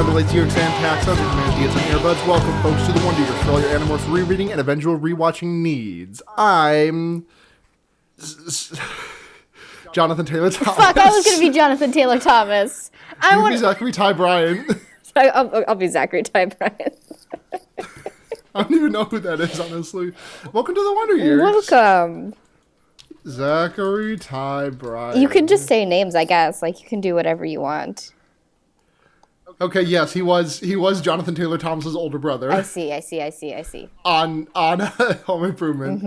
around the lights, UX and tax, subject humanity, and earbuds. Welcome, folks, to the Wonder Years for all your Animorphs rereading and eventual rewatching needs. I'm Johnathan Taylor Thomas. Fuck, I was going to be Johnathan Taylor Thomas. You'd be Zachary Ty Bryan. I'll be Zachary Ty Bryan. I don't even know who that is, honestly. Welcome to the Wonder Years. Welcome. Zachary Ty Bryan. You can just say names, I guess. Like, you can do whatever you want. Okay, yes, he was Johnathan Taylor Thomas's older brother. I see. On Home Improvement.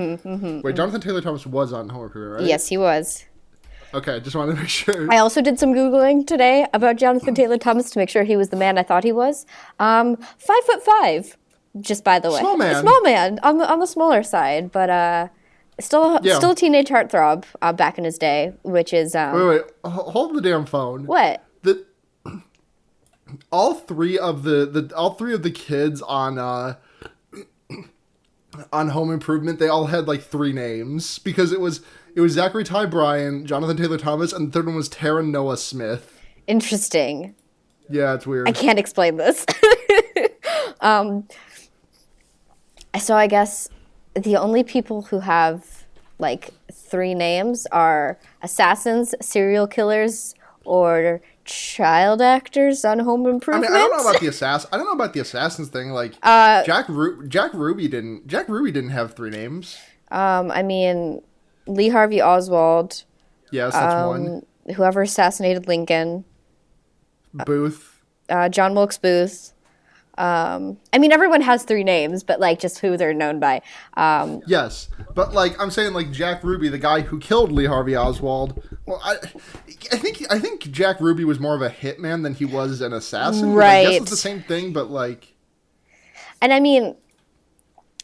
Wait, Johnathan Taylor Thomas was on Home Improvement, right? Yes, he was. Okay, just wanted to make sure. I also did some Googling today about Johnathan Taylor Thomas to make sure he was the man I thought he was. 5'5", just by the way. Small man. A small man, on the smaller side, but still a teenage heartthrob back in his day, which is... Wait, hold the damn phone. What? All three of the kids on Home Improvement, they all had like three names because it was Zachary Ty Bryan, Johnathan Taylor Thomas, and the third one was Taryn Noah Smith. Interesting. Yeah, it's weird. I can't explain this. So I guess the only people who have like three names are assassins, serial killers, or child actors on Home Improvement. I mean, I don't know about the assassins thing. Like Jack Ruby didn't have three names. I mean, Lee Harvey Oswald. Yes, that's one. Whoever assassinated Lincoln. Booth. John Wilkes Booth. I mean, everyone has three names, but like just who they're known by. Yes, but like I'm saying, like Jack Ruby, the guy who killed Lee Harvey Oswald. Well, I think Jack Ruby was more of a hitman than he was an assassin. Right. I guess it's the same thing, but like. And I mean,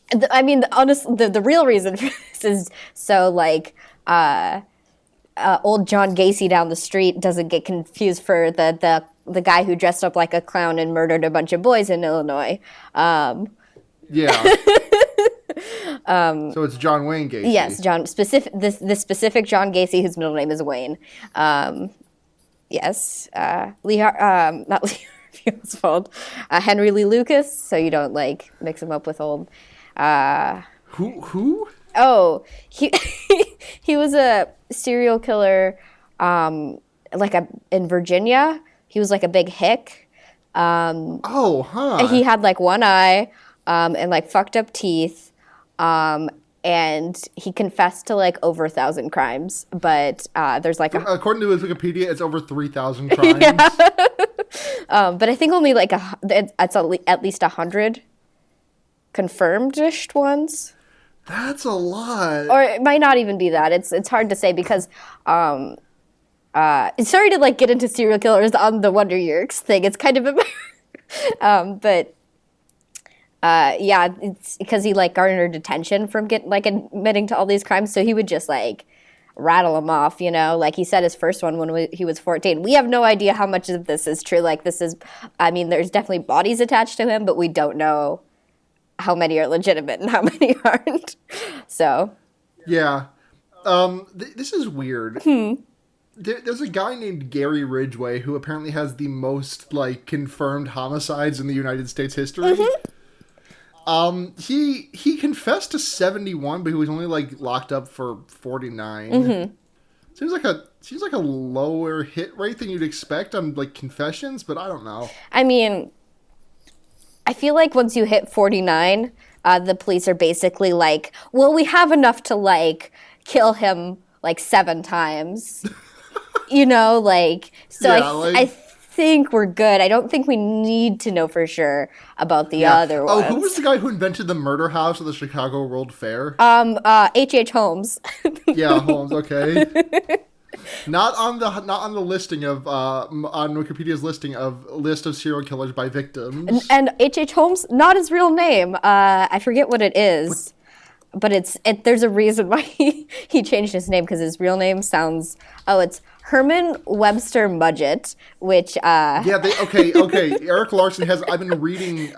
the real reason for this is so like old John Gacy down the street doesn't get confused for the guy who dressed up like a clown and murdered a bunch of boys in Illinois. Yeah. So it's John Wayne Gacy. Yes, the specific John Gacy whose middle name is Wayne. Yes, not Lee Harvey Oswald, Henry Lee Lucas. So you don't like mix him up with old. Who? Oh, he was a serial killer, in Virginia. He was like a big hick. He had like one eye, and like fucked up teeth. And he confessed to like over 1,000 crimes, but there's like according to his Wikipedia, it's over 3,000 crimes. Yeah. But I think only like it's at least 100 confirmed-ish ones. That's a lot. Or it might not even be that. It's hard to say because sorry to like get into serial killers on the Wonder Years thing. It's kind of but yeah, it's because he like garnered attention from admitting to all these crimes, so he would just like rattle them off, you know? Like he said his first one when he was 14. We have no idea how much of this is true. Like there's definitely bodies attached to him, but we don't know how many are legitimate and how many aren't. So. Yeah. This is weird. There's a guy named Gary Ridgway who apparently has the most like confirmed homicides in the United States history. He confessed to 71, but he was only like locked up for 49. Seems like a lower hit rate than you'd expect on like confessions, but I don't know. I mean, I feel like once you hit 49, the police are basically like, well, we have enough to like kill him like 7 times. You know, like, so yeah, I think we're good. I don't think we need to know for sure about the other ones. Oh, who was the guy who invented the murder house at the Chicago World Fair? H.H. Holmes. Yeah, Holmes, okay. Not on the listing of on Wikipedia's listing of list of serial killers by victims. And H.H. Holmes, not his real name. I forget what it is. But there's a reason why he changed his name, because his real name sounds... it's Herman Webster Mudgett, which... Okay. Eric Larson has... I've been reading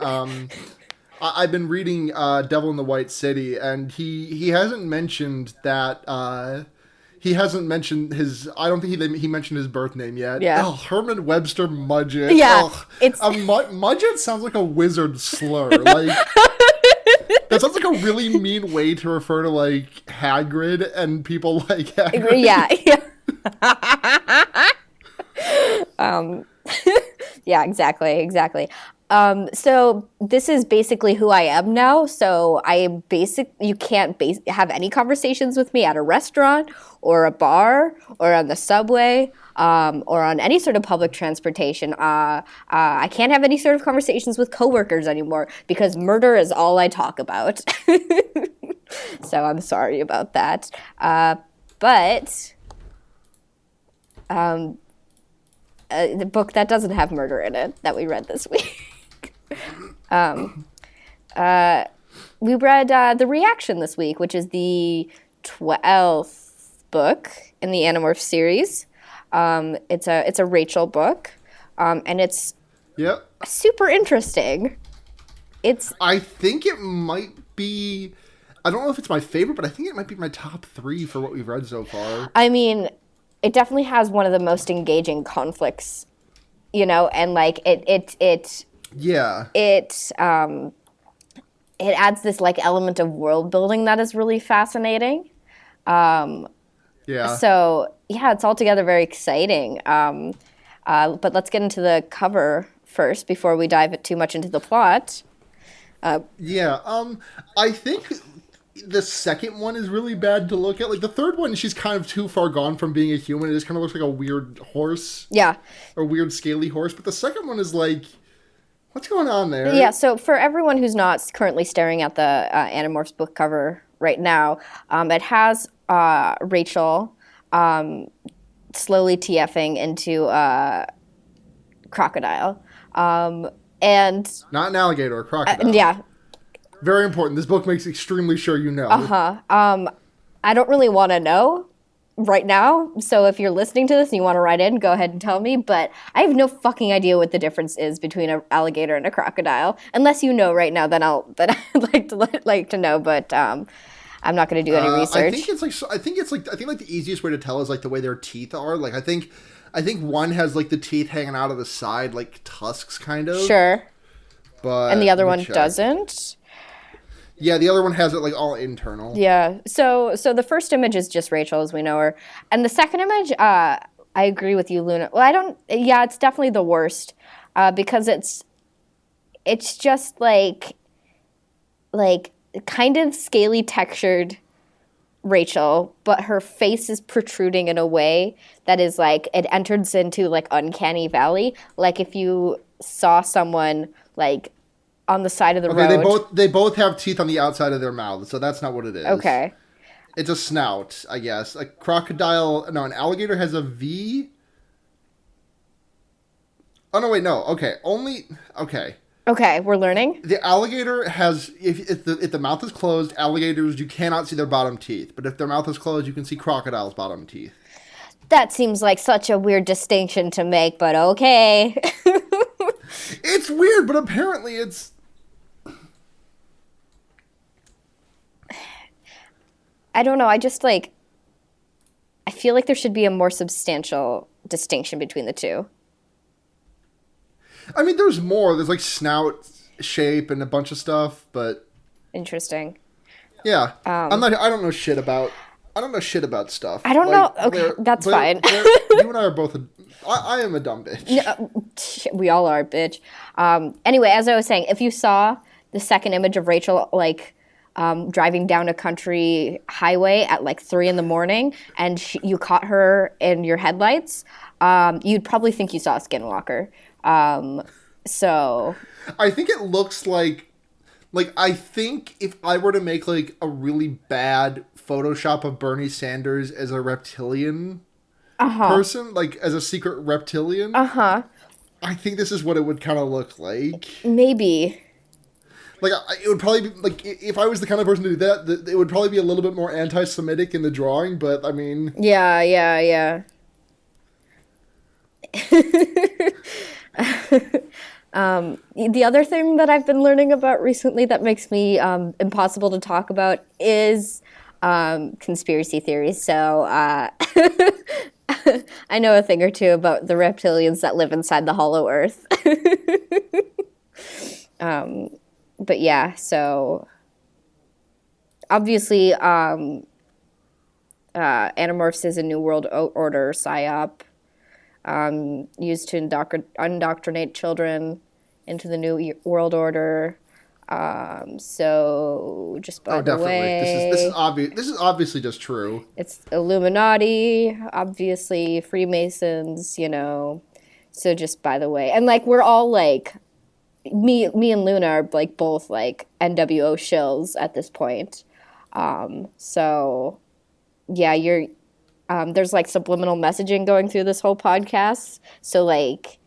Devil in the White City, and he hasn't mentioned that... he hasn't mentioned his. I don't think he mentioned his birth name yet. Yeah. Oh, Herman Webster Mudget. Yeah, Ugh. it's Mudget sounds like a wizard slur. Like that sounds like a really mean way to refer to like Hagrid and people like Hagrid. yeah. Yeah, exactly. So this is basically who I am now. So you can't have any conversations with me at a restaurant or a bar or on the subway or on any sort of public transportation. I can't have any sort of conversations with coworkers anymore because murder is all I talk about. So I'm sorry about that. But the book that doesn't have murder in it that we read this week. We read The Reaction this week, which is the 12th book in the Animorph series. It's a Rachel book, and it's super interesting. I think it might be. I don't know if it's my favorite, but I think it might be my top 3 for what we've read so far. I mean, it definitely has one of the most engaging conflicts, and like it adds this like element of world building that is really fascinating. So yeah, it's altogether very exciting. But let's get into the cover first before we dive too much into the plot. I think the second one is really bad to look at. Like the third one, she's kind of too far gone from being a human. It just kind of looks like a weird horse. Yeah. A weird scaly horse. But the second one is like, what's going on there? Yeah, so for everyone who's not currently staring at the Animorphs book cover right now, it has Rachel slowly TFing into Crocodile. And not an alligator, a crocodile. Yeah. Very important. This book makes extremely sure you know. I don't really want to know right now. So if you're listening to this and you want to write in, go ahead and tell me. But I have no fucking idea what the difference is between an alligator and a crocodile. Unless you know right now, then I'd like to know. But I'm not going to do any research. I think the easiest way to tell is like the way their teeth are. Like I think one has like the teeth hanging out of the side, like tusks, kind of. Sure. But and the other one doesn't. Yeah, the other one has it like all internal. Yeah. So the first image is just Rachel as we know her, and the second image, I agree with you, Luna. Well, I don't. Yeah, it's definitely the worst because it's just like kind of scaly textured Rachel, but her face is protruding in a way that is like it enters into like uncanny valley. Like if you saw someone like on the side of the road. They both have teeth on the outside of their mouths, so that's not what it is. Okay. It's a snout, I guess. An alligator has a V. Oh no, wait, no. Okay, okay. Okay, we're learning. The alligator has if the mouth is closed, alligators you cannot see their bottom teeth, but if their mouth is closed, you can see crocodiles' bottom teeth. That seems like such a weird distinction to make, but okay. It's weird, but apparently it's... I don't know. I just I feel like there should be a more substantial distinction between the two. I mean, there's more. There's like snout shape and a bunch of stuff, but... Interesting. Yeah. I don't know shit about stuff. I don't know. Okay, that's fine. You and I are both... I am a dumb bitch. No, we all are, bitch. Anyway, as I was saying, if you saw the second image of Rachel, driving down a country highway at 3 a.m. and you caught her in your headlights, you'd probably think you saw a skinwalker. So I think it looks like I think if I were to make a really bad Photoshop of Bernie Sanders as a reptilian person, as a secret reptilian, I think this is what it would kind of look like. Maybe. It would probably be, if I was the kind of person to do that, it would probably be a little bit more anti-Semitic in the drawing, but, I mean... Yeah. The other thing that I've been learning about recently that makes me impossible to talk about is conspiracy theories. So I know a thing or two about the reptilians that live inside the hollow earth. But yeah, so obviously Animorphs is a New World Order psyop used to indoctrinate children into the New World Order. So just by the way, this is obvious. This is obviously just true. It's Illuminati, obviously Freemasons, you know. So just by the way, and like we're all like me and Luna are like both like NWO shills at this point. So yeah, you're there's like subliminal messaging going through this whole podcast. So like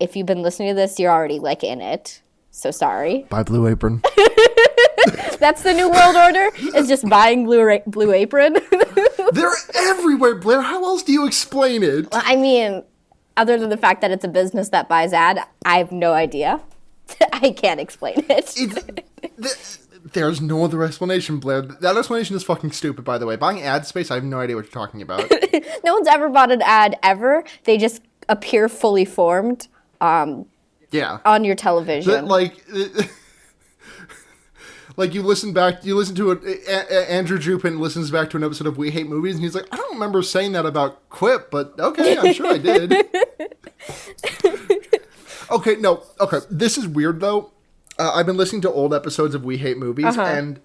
if you've been listening to this, you're already like in it. So sorry. Buy Blue Apron. That's the New World Order, is just buying Blue Apron. They're everywhere, Blair. How else do you explain it? Well, I mean, other than the fact that it's a business that buys ad, I have no idea. I can't explain it. There's no other explanation, Blair. That explanation is fucking stupid, by the way. Buying ad space, I have no idea what you're talking about. No one's ever bought an ad, ever. They just appear fully formed yeah. on your television. Like you listen to Andrew Jupin listens back to an episode of We Hate Movies, and he's like, I don't remember saying that about Quip, but okay, I'm sure I did. Okay, this is weird, though. I've been listening to old episodes of We Hate Movies, and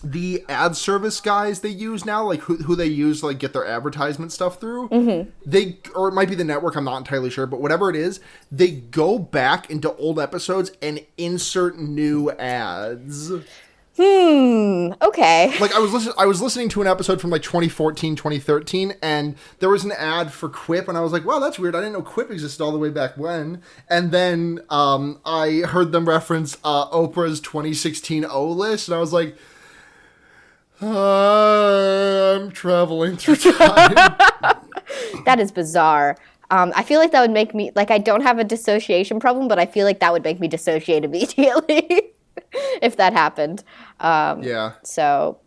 the ad service guys they use now, like who they use to like get their advertisement stuff through, or it might be the network, I'm not entirely sure, but whatever it is, they go back into old episodes and insert new ads. Okay. Like I was listening to an episode from like 2014, 2013, and there was an ad for Quip, and I was like, wow, that's weird. I didn't know Quip existed all the way back when. And then I heard them reference Oprah's 2016 O list, and I was like, I'm traveling through time. That is bizarre. I feel like that would make me, like, I don't have a dissociation problem, but I feel like that would make me dissociate immediately if that happened. Yeah. So,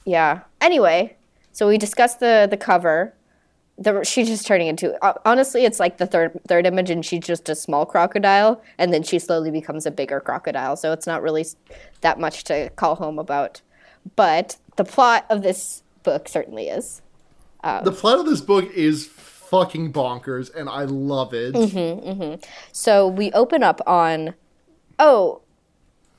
yeah. Anyway, so we discussed the cover. She's just turning into, honestly, it's like the third image, and she's just a small crocodile, and then she slowly becomes a bigger crocodile. So it's not really that much to call home about. But the plot of this book certainly is. The plot of this book is fucking bonkers, and I love it. So we open up on... Oh,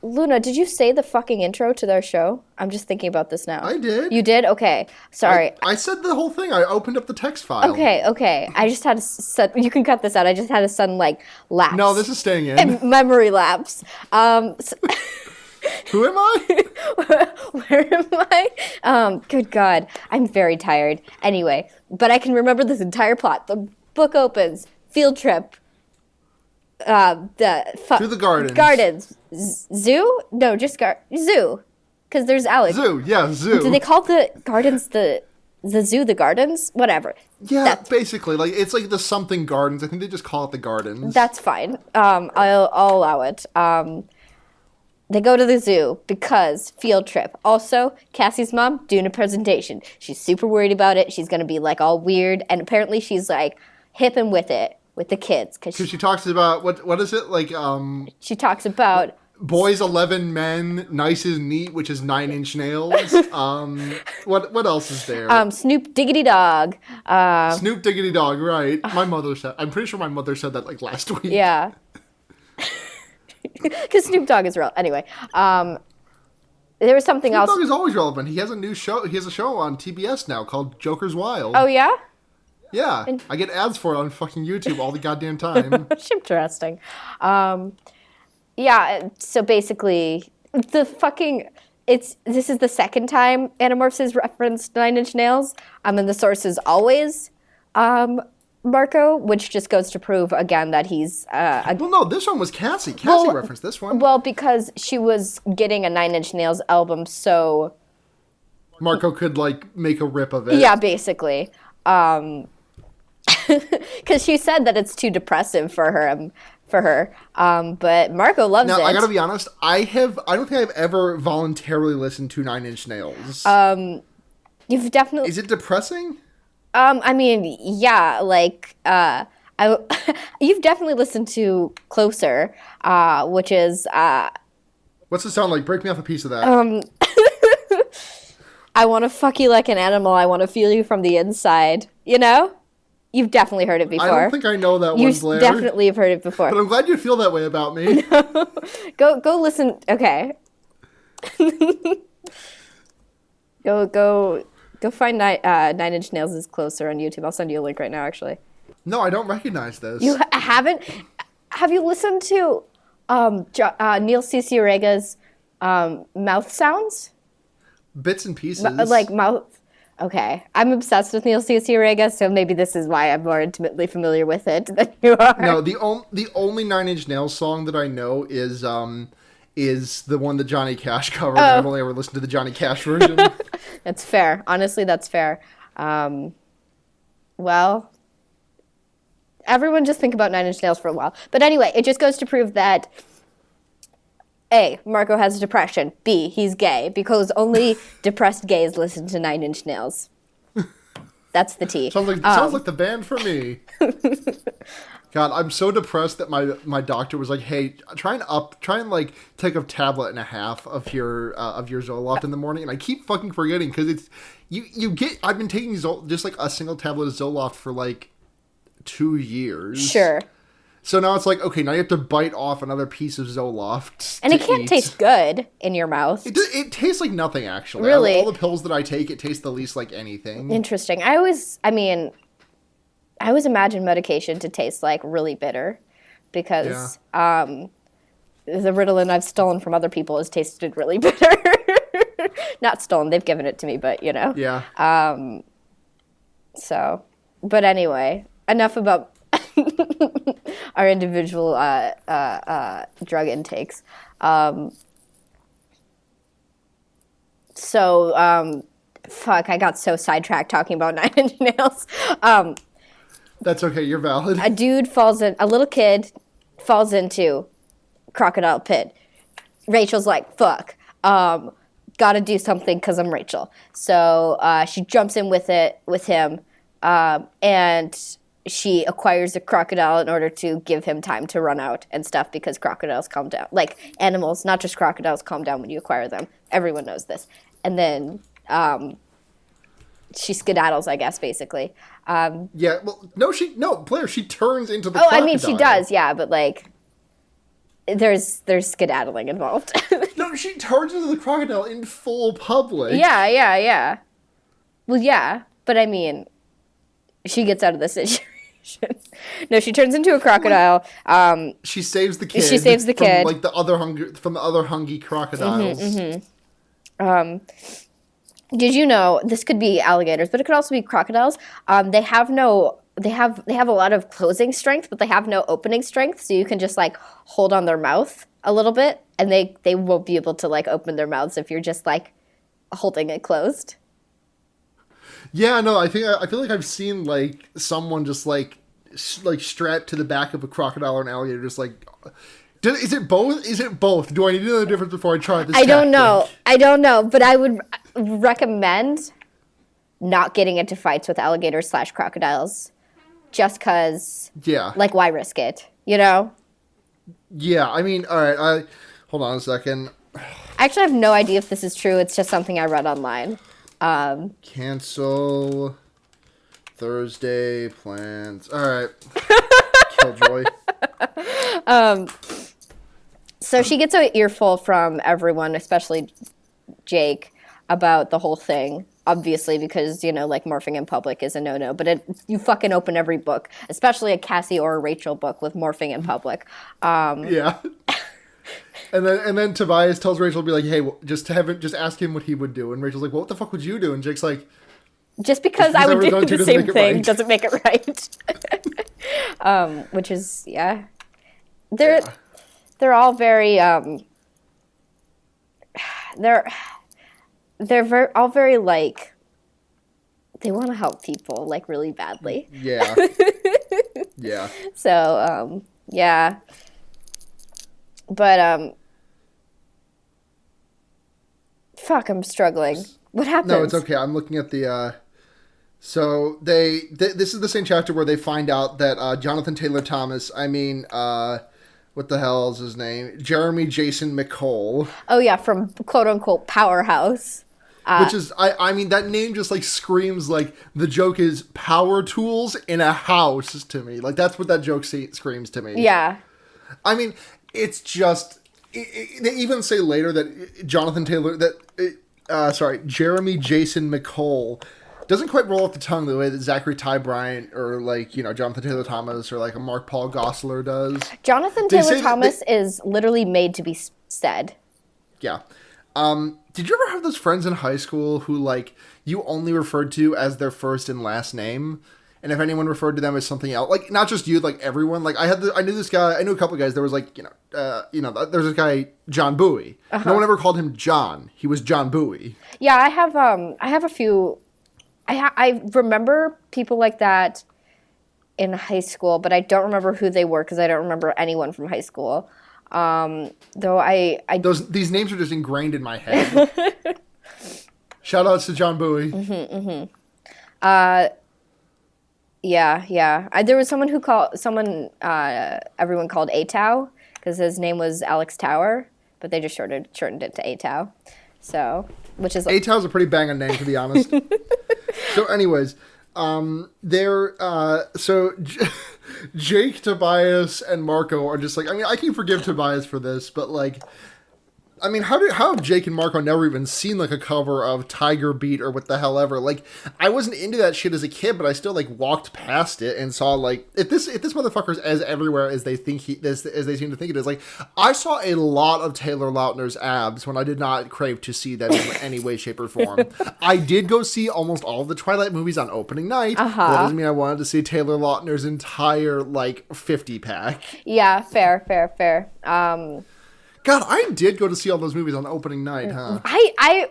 Luna, did you say the fucking intro to their show? I'm just thinking about this now. I did. You did? Okay. Sorry. I said the whole thing. I opened up the text file. Okay. I just had a you can cut this out. I just had a sudden, like, lapse. No, this is staying in. Memory lapse. Who am I? Where am I? Good God. I'm very tired. Anyway, but I can remember this entire plot. The book opens. Field trip. Through the gardens. Gardens. Zoo? No, just zoo. Because there's Alex. Zoo, yeah, zoo. Do they call the gardens the zoo the gardens? Whatever. Yeah, basically. Like, it's like the something gardens. I think they just call it the gardens. That's fine. I'll allow it. They go to the zoo because field trip. Also, Cassie's mom doing a presentation. She's super worried about it. She's going to be like all weird. And apparently she's like hip and with it with the kids. Because she talks about, what is it? Like, she talks about... Boys 11 men, nice is neat, which is 9-inch nails. What else is there? Snoop Diggity Dog. Snoop Diggity Dog, right. I'm pretty sure my mother said that like last week. Yeah. Because Snoop Dogg is real. Anyway, there was something else. Snoop Dogg is always relevant. He has a new show. He has a show on TBS now called Joker's Wild. Oh, yeah? Yeah. I get ads for it on fucking YouTube all the goddamn time. Interesting. Yeah, so basically, this is the second time Animorphs has referenced 9-inch nails. And the source is always Marco, which just goes to prove again that he's well, no, this one was Cassie. Cassie referenced this one. Well, because she was getting a 9-inch nails album, so Marco could like make a rip of it. Yeah, basically. Because she said that it's too depressive for her. for her. But Marco loves it. Now, I gotta be honest, I don't think I've ever voluntarily listened to Nine Inch Nails. You've definitely... Is it depressing? I mean, yeah, like, you've definitely listened to Closer, which is, What's the sound like? Break me off a piece of that. I want to fuck you like an animal. I want to feel you from the inside. You know? You've definitely heard it before. I don't think I know that one, Blair. You definitely have heard it before. But I'm glad you feel that way about me. Go listen. Okay. Go find Nine Inch Nails' Closer on YouTube. I'll send you a link right now, actually. No, I don't recognize this. You haven't? Have you listened to Neil Cicierega's mouth sounds? Bits and pieces. Like mouth. Okay. I'm obsessed with Neil Cicierega, so maybe this is why I'm more intimately familiar with it than you are. No, the only Nine Inch Nails song that I know is the one that Johnny Cash covered. Oh. I've only ever listened to the Johnny Cash version. That's fair. Honestly, that's fair. Well, everyone just think about Nine Inch Nails for a while. But anyway, it just goes to prove that A, Marco has depression. B, he's gay, because only depressed gays listen to Nine Inch Nails. That's the T. Sounds like the band for me. God, I'm so depressed that my doctor was like, "Hey, try and like take a tablet and a half of your Zoloft in the morning." And I keep fucking forgetting because it's I've been taking just like a single tablet of Zoloft for like 2 years. Sure. So now it's like, okay, now you have to bite off another piece of Zoloft. And it can't taste good in your mouth. It tastes like nothing, actually. Really? All the pills that I take, it tastes the least like anything. Interesting. I always imagine medication to taste like really bitter because the Ritalin I've stolen from other people has tasted really bitter. Not stolen, they've given it to me, but you know. Yeah. But anyway, enough about our individual drug intakes. Fuck, I got so sidetracked talking about Nine Inch Nails. That's okay, you're valid. A little kid falls into crocodile pit. Rachel's like, fuck, gotta do something because I'm Rachel. So she jumps in with him, and she acquires a crocodile in order to give him time to run out and stuff because crocodiles calm down. Like, animals, not just crocodiles, calm down when you acquire them. Everyone knows this. And then she skedaddles, I guess, basically. Yeah, well, Blair, she turns into the crocodile. I mean, she does, yeah, but, like, there's skedaddling involved. No, she turns into the crocodile in full public. Yeah. Well, yeah, but I mean, she gets out of the situation. No, she turns into a crocodile. She saves the kid. From, like, from the other hungry crocodiles. Did you know this could be alligators, but it could also be crocodiles? They have a lot of closing strength, but they have no opening strength. So you can just like hold on their mouth a little bit, and they won't be able to like open their mouths if you're just like holding it closed. Yeah, no, I feel like I've seen like someone just like strapped to the back of a crocodile or an alligator, just like. Is it both? Do I need to know the difference before I try this? I don't know, but I would recommend not getting into fights with alligators / crocodiles, just because. Yeah. Like, why risk it? You know. Yeah, I mean, all right. Hold on a second. I actually have no idea if this is true. It's just something I read online. Cancel Thursday plans. All right. Killjoy. So she gets an earful from everyone, especially Jake, about the whole thing. Obviously, because, you know, like, morphing in public is a no-no. But you fucking open every book, especially a Cassie or a Rachel book with morphing in public. Yeah. And then Tobias tells Rachel to be like, hey, just ask him what he would do. And Rachel's like, well, what the fuck would you do? And Jake's like... Just because I would do the same thing doesn't make it right. Which is, yeah. They're all very, they're all very, like, they want to help people, like, really badly. Yeah. Yeah. So, Yeah. But, fuck, I'm struggling. What happens? No, it's okay. I'm looking at the, so this is the same chapter where they find out that, Johnathan Taylor Thomas, what the hell is his name? Jeremy Jason McCole. Oh, yeah, from quote-unquote Powerhouse. Which is, I mean, that name just, like, screams, like, the joke is power tools in a house to me. Like, that's what that joke screams to me. Yeah. I mean, it's just, they even say later that Jeremy Jason McCole doesn't quite roll off the tongue the way that Zachary Ty Bryant or, like, you know, Johnathan Taylor Thomas or, like, a Mark Paul Gosselaar does. Johnathan Taylor Thomas is literally made to be said. Yeah. Did you ever have those friends in high school who, like, you only referred to as their first and last name? And if anyone referred to them as something else, like, not just you, like, everyone, like, I knew this guy, I knew a couple of guys, there was, like, there's this guy, John Bowie. No one ever called him John. He was John Bowie. Yeah, I have a few, I remember people like that in high school, but I don't remember who they were because I don't remember anyone from high school. Though these names are just ingrained in my head. Shout outs to John Bowie. Yeah. There was someone everyone called Atau because his name was Alex Tower, but they just shortened it to Atau. So, which is Atau's a pretty banging name, to be honest. So, anyways, Jake, Tobias, and Marco are just like, I mean, I can forgive Tobias for this, but, like, I mean, how have Jake and Marco never even seen, like, a cover of Tiger Beat or what the hell ever? Like, I wasn't into that shit as a kid, but I still, like, walked past it and saw, like, if this motherfucker's as everywhere as they think as they seem to think it is. Like, I saw a lot of Taylor Lautner's abs when I did not crave to see them in any way, shape, or form. I did go see almost all of the Twilight movies on opening night. But that doesn't mean I wanted to see Taylor Lautner's entire, like, 50-pack. Yeah, fair. God, I did go to see all those movies on opening night, huh? I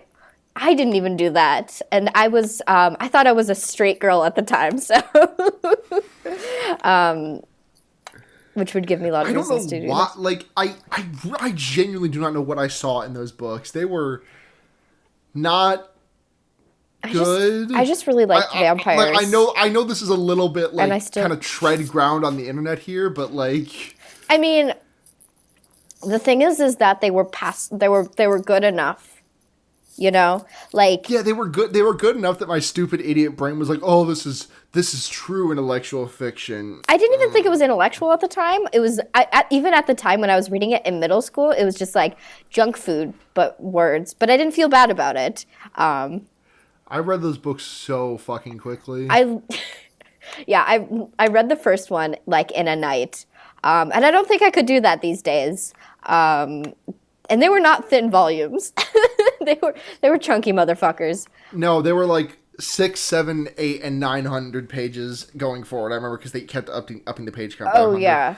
didn't even do that, and I was I thought I was a straight girl at the time, so which would give me a lot of reasons to do that. Like, I genuinely do not know what I saw in those books. They were not good. I just really liked vampires. I know this is a little bit like kind of tread ground on the internet here, but like, I mean, the thing is that they were good enough, you know, like, yeah, they were good enough that my stupid idiot brain was like, oh, this is true intellectual fiction. I didn't even think it was intellectual at the time. It was even at the time when I was reading it in middle school, it was just like junk food but words, but I didn't feel bad about it. I read those books so fucking quickly. I read the first one like in a night. And I don't think I could do that these days. And they were not thin volumes. they were chunky motherfuckers. No, they were like 6, 7, 8, and 900 pages going forward. I remember because they kept upping the page count. Oh, yeah.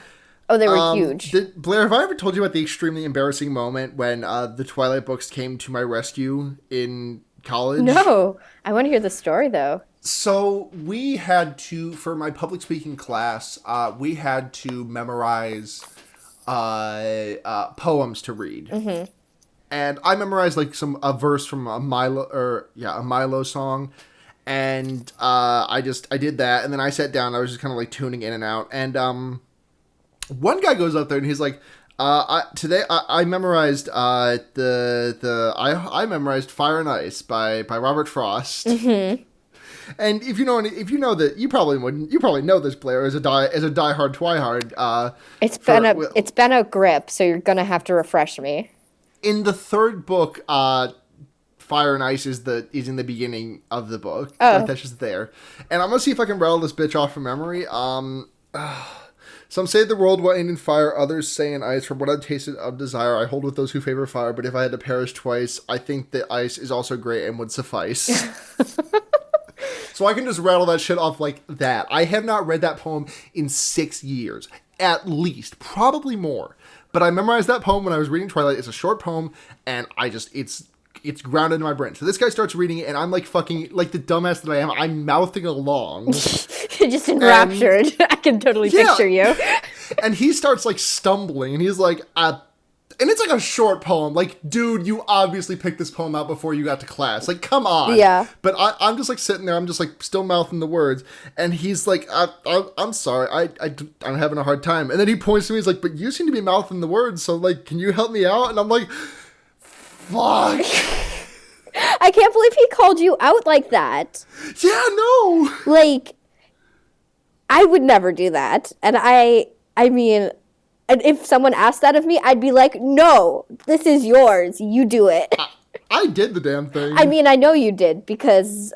Oh, they were huge. Blair, have I ever told you about the extremely embarrassing moment when the Twilight books came to my rescue in college? No. I want to hear the story, though. So we had to, for my public speaking class, we had to memorize poems to read. Mm-hmm. And I memorized like a verse from a Milo song. And I did that. And then I sat down. I was just kind of like tuning in and out. And one guy goes up there and he's like, today I memorized I memorized Fire and Ice by Robert Frost. Mm-hmm. And if you know that, you probably wouldn't. You probably know this, Blair, as a diehard Twihard. It's been a grip, so you're gonna have to refresh me. In the third book, Fire and Ice is in the beginning of the book. Oh. Like, that's just there. And I'm gonna see if I can rattle this bitch off from memory. Some say the world will end in fire, others say in ice. From what I've tasted of desire, I hold with those who favor fire. But if I had to perish twice, I think that ice is also great and would suffice. So I can just rattle that shit off like that. I have not read that poem in 6 years. At least. Probably more. But I memorized that poem when I was reading Twilight. It's a short poem, and it's grounded in my brain. So this guy starts reading it, and I'm like fucking, like the dumbass that I am, I'm mouthing along. Just enraptured. I can totally picture you. And he starts, like, stumbling, and he's like, and it's, like, a short poem. Like, dude, you obviously picked this poem out before you got to class. Like, come on. Yeah. But I'm just, like, sitting there. I'm just, like, still mouthing the words. And he's like, I'm sorry. I'm having a hard time. And then he points to me. He's like, but you seem to be mouthing the words. So, like, can you help me out? And I'm like, fuck. I can't believe he called you out like that. Yeah, no. Like, I would never do that. And I mean... And if someone asked that of me, I'd be like, no, this is yours. You do it. I did the damn thing. I mean, I know you did because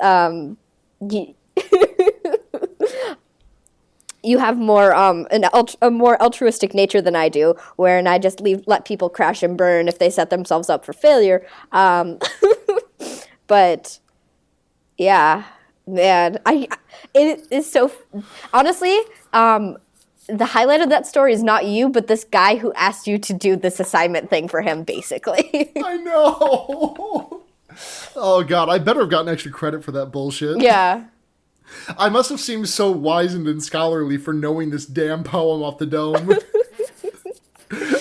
you have more a more altruistic nature than I do, wherein I just let people crash and burn if they set themselves up for failure. But yeah, man, it is so honestly. The highlight of that story is not you, but this guy who asked you to do this assignment thing for him, basically. I know. Oh, God. I better have gotten extra credit for that bullshit. Yeah. I must have seemed so wizened and scholarly for knowing this damn poem off the dome.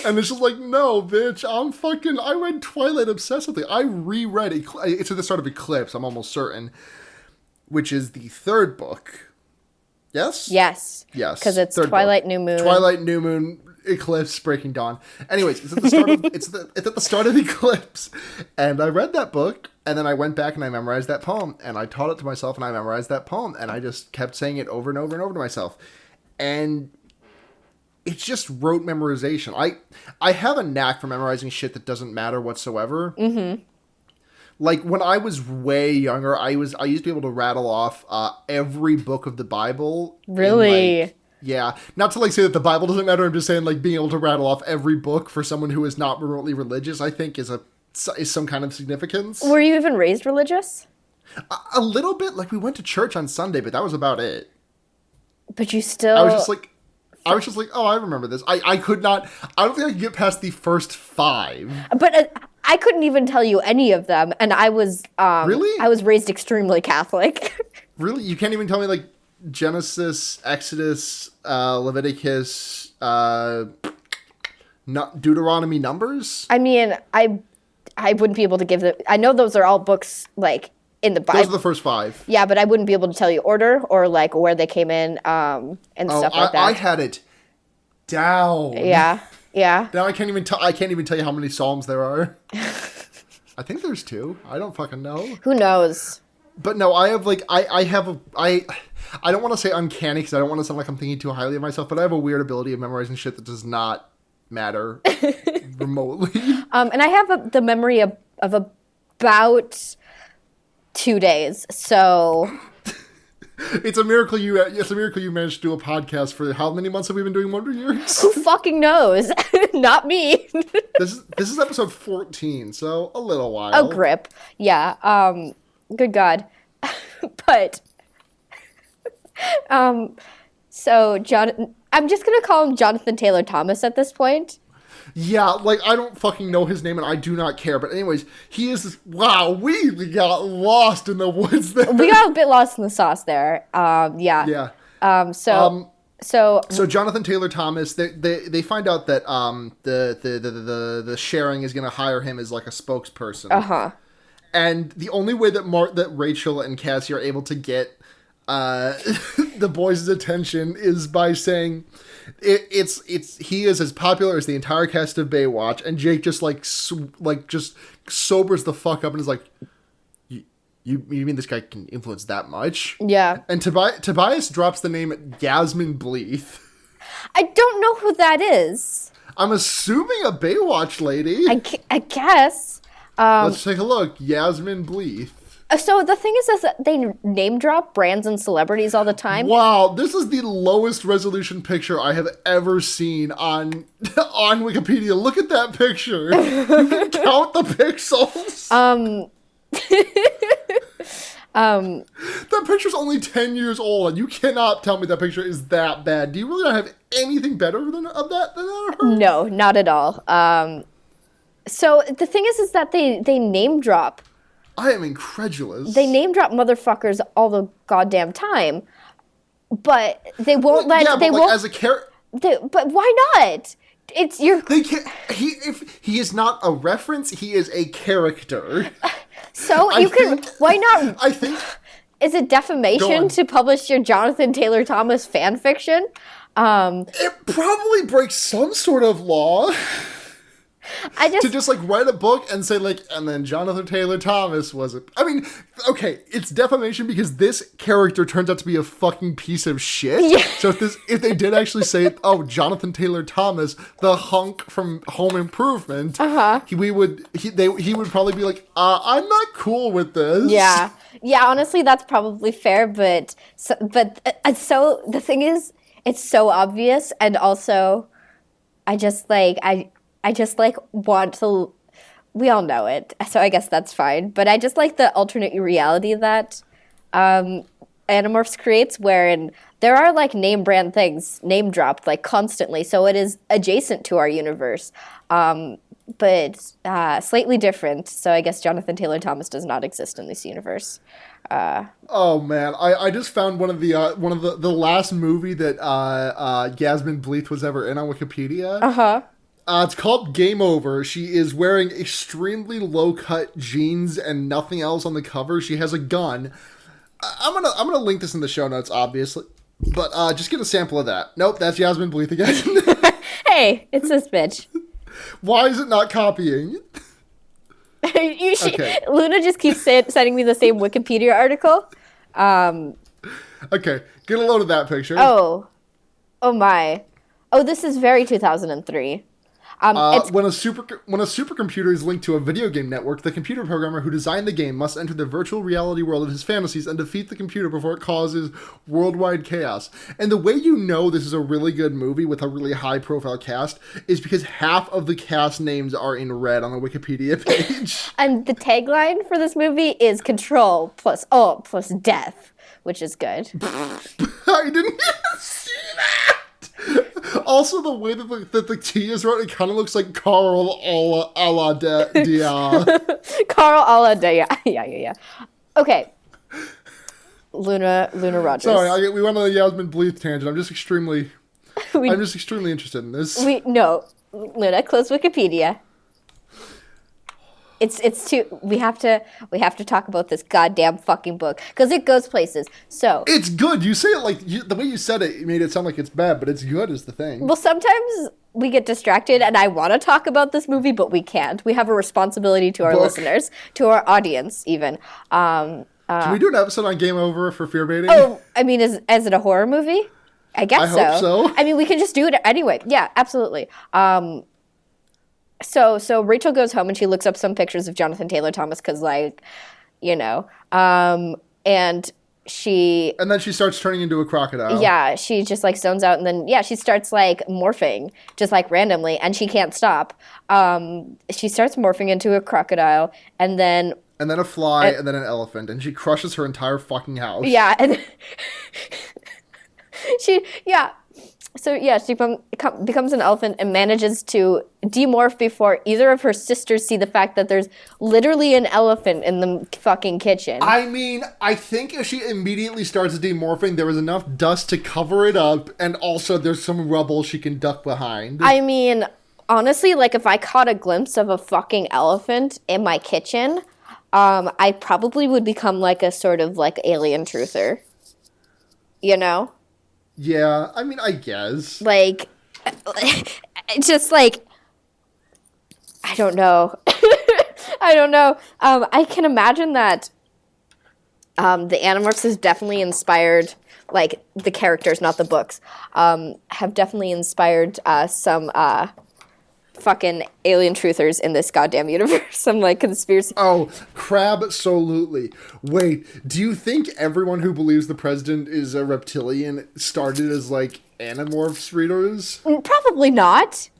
And it's just like, no, bitch, I read Twilight obsessively. I reread it's at the start of Eclipse, I'm almost certain, which is the third book. Yes? Yes. Because it's Twilight, New Moon. Twilight, New Moon, Eclipse, Breaking Dawn. Anyways, it's at the start of it's at the start of Eclipse. And I read that book, and then I went back and I memorized that poem, and I taught it to myself, and I memorized that poem, and I just kept saying it over and over and over to myself. And it's just rote memorization. I have a knack for memorizing shit that doesn't matter whatsoever. Mm-hmm. Like, when I was way younger, I used to be able to rattle off every book of the Bible. Really? Yeah. Not to, like, say that the Bible doesn't matter. I'm just saying, like, being able to rattle off every book for someone who is not remotely religious, I think, is some kind of significance. Were you even raised religious? A little bit. Like, we went to church on Sunday, but that was about it. But you still... I was just like, oh, I remember this. I could not... I don't think I could get past the first 5. But... I couldn't even tell you any of them, and I was really? I was raised extremely Catholic. Really? You can't even tell me, like, Genesis, Exodus, Leviticus, Deuteronomy, Numbers? I mean, I wouldn't be able to give I know those are all books, like, in the Bible. Those are the first 5. Yeah, but I wouldn't be able to tell you order or, like, where they came in and stuff like that. I had it down. Yeah. Yeah. Now I can't even tell you how many Psalms there are. I think there's 2. I don't fucking know. Who knows? But no, I have like I don't want to say uncanny because I don't want to sound like I'm thinking too highly of myself, but I have a weird ability of memorizing shit that does not matter remotely. And I have the memory of about 2 days. So It's a miracle you managed to do a podcast for how many months have we been doing Wonder Years? Who fucking knows? Not me. This is episode 14, so a little while. A grip. Yeah. Good God. But so I'm just gonna call him Johnathan Taylor Thomas at this point. Yeah, like, I don't fucking know his name, and I do not care. But anyways, he is this... Wow, we got lost in the woods there. We got a bit lost in the sauce there. Yeah. Yeah. So Johnathan Taylor Thomas, they find out that the sharing is going to hire him as, like, a spokesperson. Uh-huh. And the only way that Rachel and Cassie are able to get the boys' attention is by saying... he is as popular as the entire cast of Baywatch, and Jake just just sobers the fuck up and is like, you mean this guy can influence that much? Yeah. And Tobias drops the name Yasmine Bleeth. I don't know who that is. I'm assuming a Baywatch lady. I guess. Let's take a look. Yasmine Bleeth. So the thing is that they name drop brands and celebrities all the time. Wow, this is the lowest resolution picture I have ever seen on Wikipedia. Look at that picture. You can count the pixels. That picture's only 10 years old, and you cannot tell me that picture is that bad. Do you really not have anything better than that? No, not at all. So the thing is that they name drop. I am incredulous. They name drop motherfuckers all the goddamn time, but they won't let. Yeah, they but won't. As a character. But why not? It's your. They can't, if he is not a reference, he is a character. So you can. Why not? I think. Is it defamation to publish your Johnathan Taylor Thomas fan fiction? It probably breaks some sort of law. To just, like, write a book and say, like, and then Johnathan Taylor Thomas was a... I mean, okay, it's defamation because this character turns out to be a fucking piece of shit. Yeah. So if they did actually say, oh, Johnathan Taylor Thomas, the hunk from Home Improvement, he would probably be like, I'm not cool with this. Yeah. Yeah, honestly, that's probably fair, but the thing is, it's so obvious, and also, I just want to, we all know it, so I guess that's fine, but I just like the alternate reality that Animorphs creates, wherein there are, like, name brand things name dropped, like, constantly, so it is adjacent to our universe, but slightly different, so I guess Johnathan Taylor Thomas does not exist in this universe. Oh man, I just found one of the last movie that Yasmine Bleeth was ever in on Wikipedia. It's called Game Over. She is wearing extremely low-cut jeans and nothing else on the cover. She has a gun. I'm gonna link this in the show notes, obviously, but just get a sample of that. Nope, that's Yasmine Bleeth again. Hey, it's this bitch. Why is it not copying? Okay. Luna just keeps sending me the same Wikipedia article. Okay, get a load of that picture. Oh my. Oh, this is very 2003. When a supercomputer is linked to a video game network, the computer programmer who designed the game must enter the virtual reality world of his fantasies and defeat the computer before it causes worldwide chaos. And the way you know this is a really good movie with a really high-profile cast is because half of the cast names are in red on the Wikipedia page. And the tagline for this movie is Control plus Alt plus Death, which is good. I didn't even see that! Also, the way that the T is wrote, it kind of looks like Carl Aladia. Carl Aladia. Yeah. Okay. Luna Rogers. Sorry, we went on the Yasmine Bleeth tangent. I'm just extremely interested in this. No, Luna, close Wikipedia. It's too. We have to talk about this goddamn fucking book because it goes places. So it's good. You say it like the way you said it made it sound like it's bad, but it's good is the thing. Well, sometimes we get distracted, and I want to talk about this movie, but we can't. We have a responsibility to our listeners, to our audience, even. Can we do an episode on Game Over for fear baiting? Oh, I mean, is it a horror movie? I guess I hope so. I mean, we can just do it anyway. Yeah, absolutely. So Rachel goes home and she looks up some pictures of Johnathan Taylor Thomas because, like, you know, and then she starts turning into a crocodile. Yeah, she just, like, zones out and then, she starts, like, morphing just, like, randomly and she can't stop. She starts morphing into a crocodile and then a fly and then an elephant and she crushes her entire fucking house. Yeah, and she becomes an elephant and manages to demorph before either of her sisters see the fact that there's literally an elephant in the fucking kitchen. I mean, I think if she immediately starts demorphing, there was enough dust to cover it up, and also there's some rubble she can duck behind. I mean, honestly, like, if I caught a glimpse of a fucking elephant in my kitchen, I probably would become, like, a sort of, like, alien truther. You know? Yeah, I mean, I guess. Like, just, like, I don't know. I can imagine that the Animorphs has definitely inspired, like, the characters, not the books, have definitely inspired some fucking alien truthers in this goddamn universe. Some, like, conspiracy. Oh, crab-solutely. Wait, do you think everyone who believes the president is a reptilian started as, like, Animorphs readers? Probably not.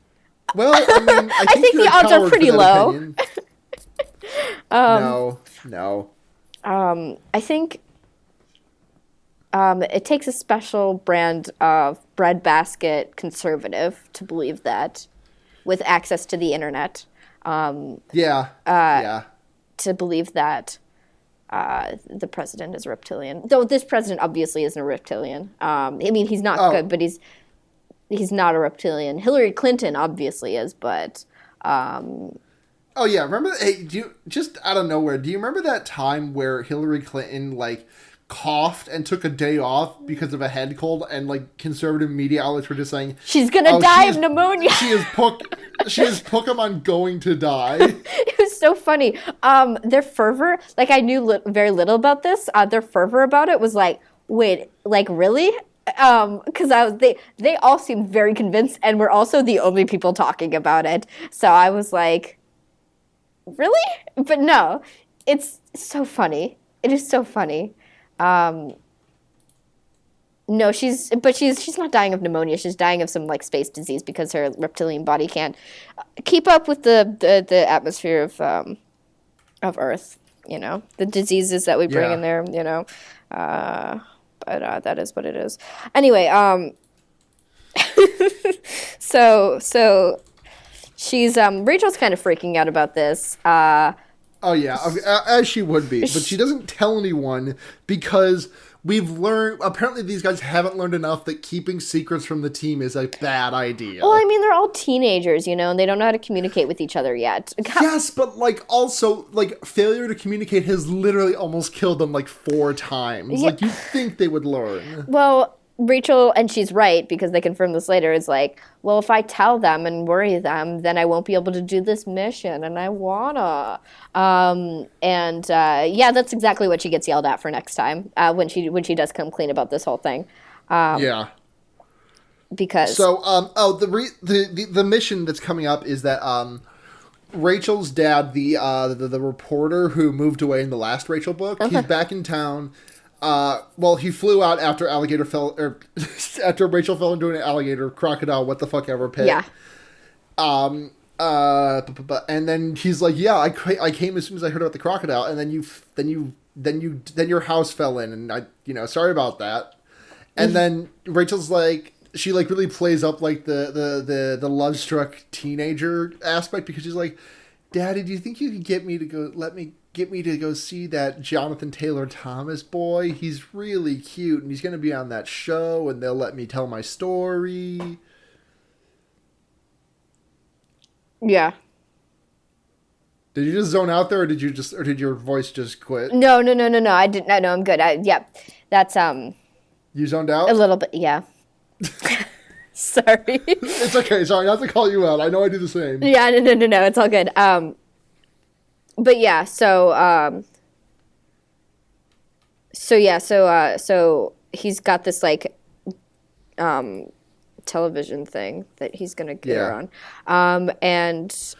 Well, I mean, I think the odds are pretty low. No. I think it takes a special brand of breadbasket conservative to believe that, with access to the internet. To believe that the president is reptilian. Though this president obviously isn't a reptilian. I mean, he's not good, but he's he's not a reptilian. Hillary Clinton obviously is, but oh yeah, remember? Hey, just out of nowhere? Do you remember that time where Hillary Clinton like coughed and took a day off because of a head cold, and like conservative media outlets were just saying she's gonna die of pneumonia. She is Pokemon going to die. It was so funny. Their fervor, like I knew very little about this. Their fervor about it was like, wait, like really? Because they all seemed very convinced, and were also the only people talking about it. So I was like, really? But no, it's so funny. It is so funny. No, she's not dying of pneumonia. She's dying of some like space disease because her reptilian body can't keep up with the atmosphere of Earth. You know, the diseases that we bring in there. You know, but that is what it is. Anyway, so she's Rachel's kind of freaking out about this. Oh yeah, as she would be, but she doesn't tell anyone because we've learned, apparently these guys haven't learned enough that keeping secrets from the team is a bad idea. Well, I mean, they're all teenagers, you know, and they don't know how to communicate with each other yet. Yes, but like also like failure to communicate has literally almost killed them like 4 times. Yeah. Like you'd think they would learn. Well, Rachel, and she's right because they confirm this later, is like, well, if I tell them and worry them, then I won't be able to do this mission, and I wanna. Yeah, that's exactly what she gets yelled at for next time when she does come clean about this whole thing. Yeah. Because the mission that's coming up is that Rachel's dad, the reporter who moved away in the last Rachel book, he's back in town. Well, he flew out after after Rachel fell into an alligator, crocodile, what the fuck ever pit. Yeah. And then he's like, yeah, I came as soon as I heard about the crocodile, and then your house fell in, and I, sorry about that. And then Rachel's like, she like really plays up like the love struck teenager aspect because she's like, Daddy, do you think you could get me to go see that Johnathan Taylor Thomas boy? He's really cute, and he's going to be on that show, and they'll let me tell my story. Yeah. Did you just zone out there, or did your voice just quit? No. I didn't. No, I'm good. That's You zoned out? a little bit. Yeah. Sorry. It's okay. Sorry, not to call you out. I know I do the same. Yeah. No. It's all good. But yeah. So he's got this like television thing that he's gonna get her on, it's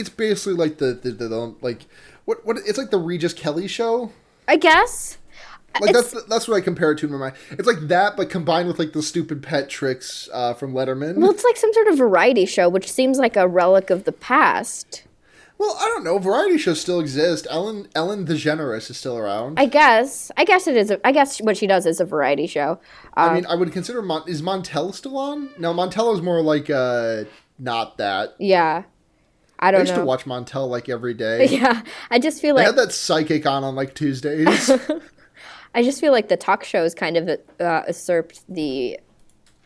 basically like the like what it's like the Regis Kelly show, I guess. Like that's what I compare it to in my mind. It's like that, but combined with like the stupid pet tricks from Letterman. Well, it's like some sort of variety show, which seems like a relic of the past. Well, I don't know. Variety shows still exist. Ellen DeGeneres is still around. I guess it is. I guess what she does is a variety show. I mean, I would consider is Montel still on? No, Montello's more like not that. Yeah, I don't know. I used to watch Montel like every day. Yeah, I just feel like they had that psychic on like Tuesdays. I just feel like the talk shows kind of usurped the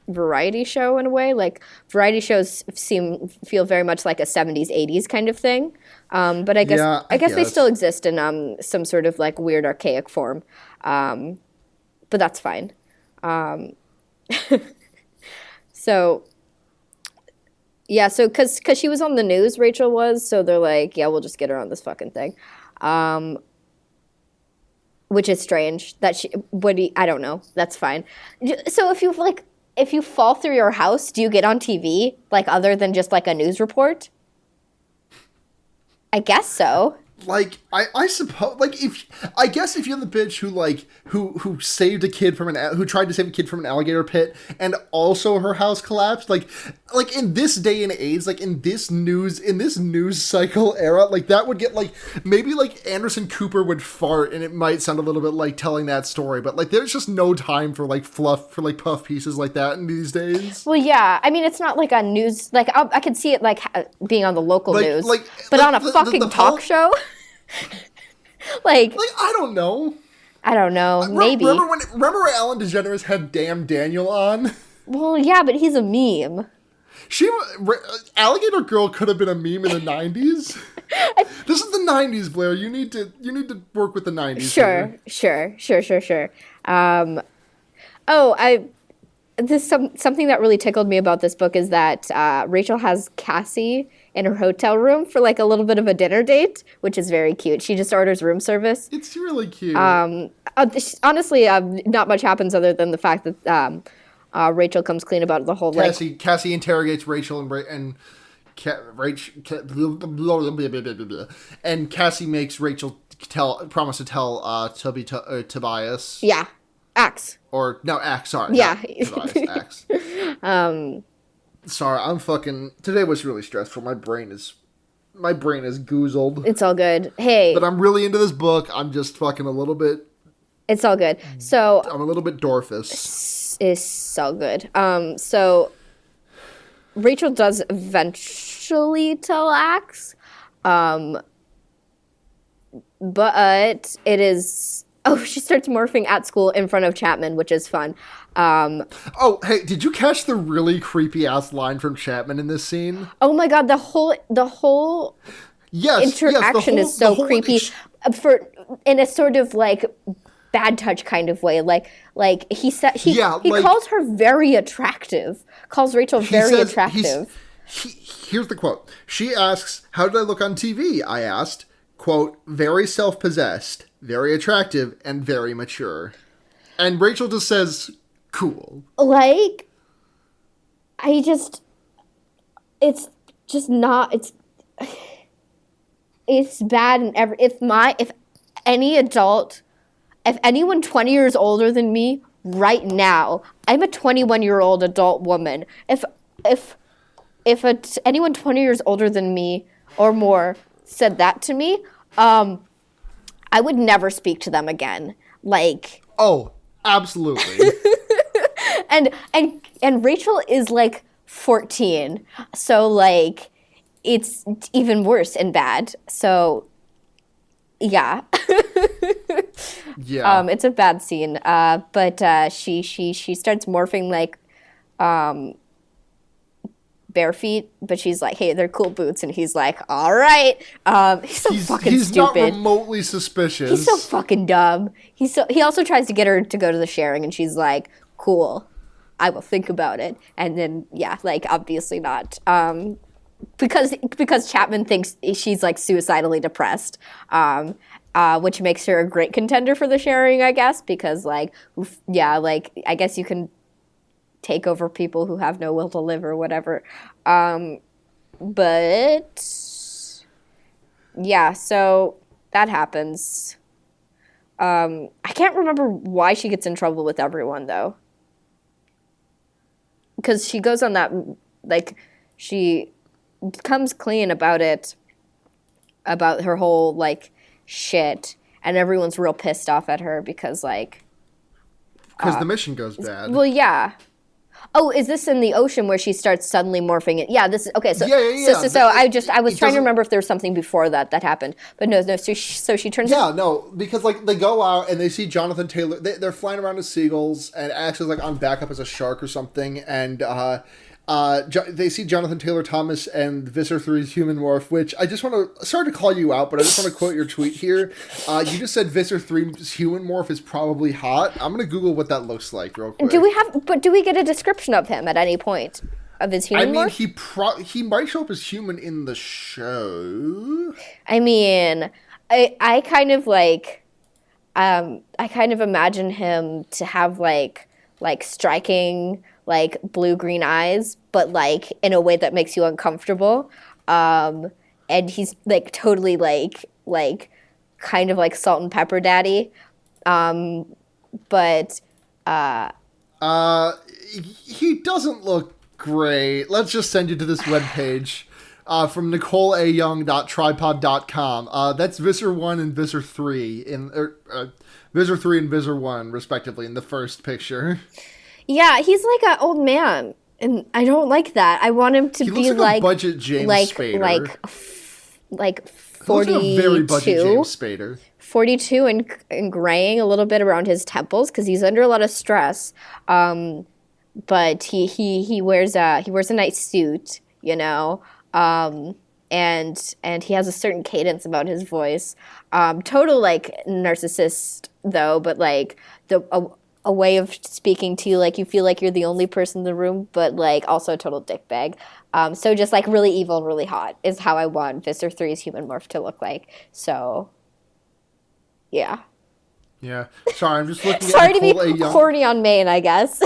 variety show in a way. Like variety shows feel very much like a 70s, 80s kind of thing. But I guess they still exist in some sort of like weird archaic form. But that's fine. So because she was on the news, Rachel was, so they're like, yeah, we'll just get her on this fucking thing. Which is strange that I don't know. That's fine. So if you fall through your house, do you get on TV? Like other than just like a news report? I guess so. Like I suppose like if you're the bitch who saved a kid from who tried to save a kid from an alligator pit and also her house collapsed, like in this day and age, like in this news cycle era, like that would get like maybe like Anderson Cooper would fart and it might sound a little bit like telling that story, but like there's just no time for like fluff for like puff pieces like that in these days. Well, yeah, I mean it's not like a news, like I could see it like being on the local news, but on a fucking talk show. like I don't know. Maybe. Remember when Ellen DeGeneres had Damn Daniel on? Well, yeah, but he's a meme. Alligator Girl could have been a meme in the 90s. This is the 90s, Blair. You need to work with the 90s. Sure. Something that really tickled me about this book is that Rachel has Cassie in her hotel room for like a little bit of a dinner date, which is very cute. She just orders room service. It's really cute. Honestly, not much happens other than the fact that Rachel comes clean about the whole Cassie interrogates Rachel and Cassie makes Rachel promise to tell Tobias. Yeah, Axe. Or no, Axe. Sorry. Yeah, Tobias, Axe. Sorry, I'm fucking. Today was really stressful. My brain is goozled. It's all good. Hey, but I'm really into this book. I'm just fucking a little bit. It's all good. So I'm a little bit Dorfus. Is so good. So Rachel does eventually tell Axe, but it is. Oh, she starts morphing at school in front of Chapman, which is fun. Oh, hey, did you catch the really creepy ass line from Chapman in this scene? Oh my god, the whole interaction is so creepy in a sort of like bad touch kind of way. Like he calls her very attractive. Calls Rachel very attractive. Here's the quote. She asks, "How did I look on TV?" I asked. Quote, "Very self-possessed, very attractive, and very mature." And Rachel just says, "Cool." Like, it's just not, it's bad. And if anyone 20 years older than me right now, I'm a 21-year-old adult woman. If anyone 20 years older than me or more said that to me, I would never speak to them again. Like, oh, absolutely. and Rachel is like 14, so like it's even worse and bad. So yeah. Yeah. It's a bad scene. But she starts morphing like bare feet, but she's like, "Hey, they're cool boots," and he's like, "All right." He's so fucking stupid. He's not remotely suspicious. He's so fucking dumb. He also tries to get her to go to the sharing, and she's like, "Cool, I will think about it." And then like obviously not. Because Chapman thinks she's like suicidally depressed, which makes her a great contender for the sharing, I guess, because like I guess you can take over people who have no will to live or whatever. But yeah, so that happens. I can't remember why she gets in trouble with everyone though, because she goes on that, like, she comes clean about it, about her whole like shit, and everyone's real pissed off at her because like the mission goes bad. Well, yeah. Oh, is this in the ocean where she starts suddenly morphing it? Yeah, this is okay. So yeah. So I was trying to remember if there was something before that happened, but no. So she turns. Yeah, no, because like they go out and they see Johnathan Taylor. They're flying around as seagulls, and Axe is like on backup as a shark or something, and they see Johnathan Taylor Thomas and Visser 3's human morph, which I just want to, sorry to call you out, but I just want to quote your tweet here. You just said Visser 3's human morph is probably hot. I'm going to Google what that looks like real quick. Do we get a description of him at any point? Of his human morph? He might show up as human in the show. I mean, I kind of like, I kind of imagine him to have like striking, like blue-green eyes, but like in a way that makes you uncomfortable. And he's like totally like kind of like salt and pepper daddy. But he doesn't look great. Let's just send you to this webpage from NicoleAYoung.tripod.com. That's Visser 1 and Visser 3 Visser 3 and Visser 1 respectively in the first picture. Yeah, he's like an old man, and I don't like that. I want him to be like a budget James Spader. like 42. Like a very budget James Spader. 42 and graying a little bit around his temples because he's under a lot of stress. but he wears a nice suit, you know, and he has a certain cadence about his voice. Total like narcissist though, but like a way of speaking to you, like you feel like you're the only person in the room, but like also a total dickbag. So just like really evil and really hot is how I want Visser 3's human morph to look like. So, yeah. Yeah. Sorry, I'm just looking Sorry at to be horny on Maine, I guess.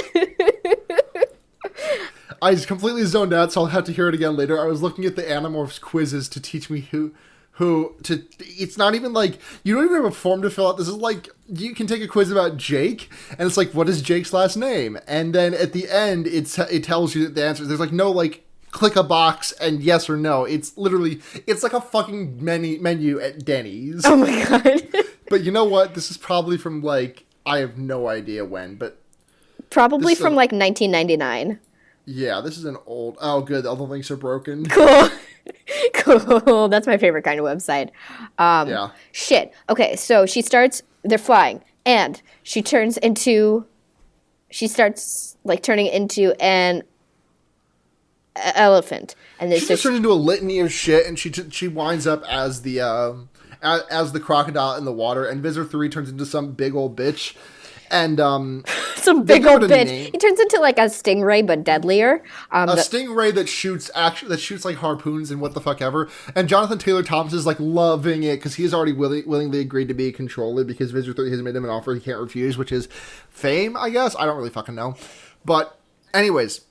I was completely zoned out, so I'll have to hear it again later. I was looking at the Animorphs quizzes to teach me it's not even like, you don't even have a form to fill out. This is like, you can take a quiz about Jake, and it's like, what is Jake's last name? And then at the end, it tells you the answer. There's like no like, click a box and yes or no. It's literally, it's like a fucking menu at Denny's. Oh my god. But you know what? This is probably from like, I have no idea when, but... Probably from like 1999. Yeah, this is an old... Oh, good. All the links are broken. Cool. Cool. That's my favorite kind of website. Yeah. Shit. Okay, so they're flying, and she starts like turning into an elephant. And she just turns into a litany of shit, and she winds up as the crocodile in the water, and Visser 3 turns into some big old bitch. And some big old bitch. He turns into like a stingray, but deadlier. Stingray that shoots like harpoons and what the fuck ever. And Johnathan Taylor Thomas is like loving it because he's already willingly agreed to be a controller because Visser 3 has made him an offer he can't refuse, which is fame, I guess. I don't really fucking know. But anyways,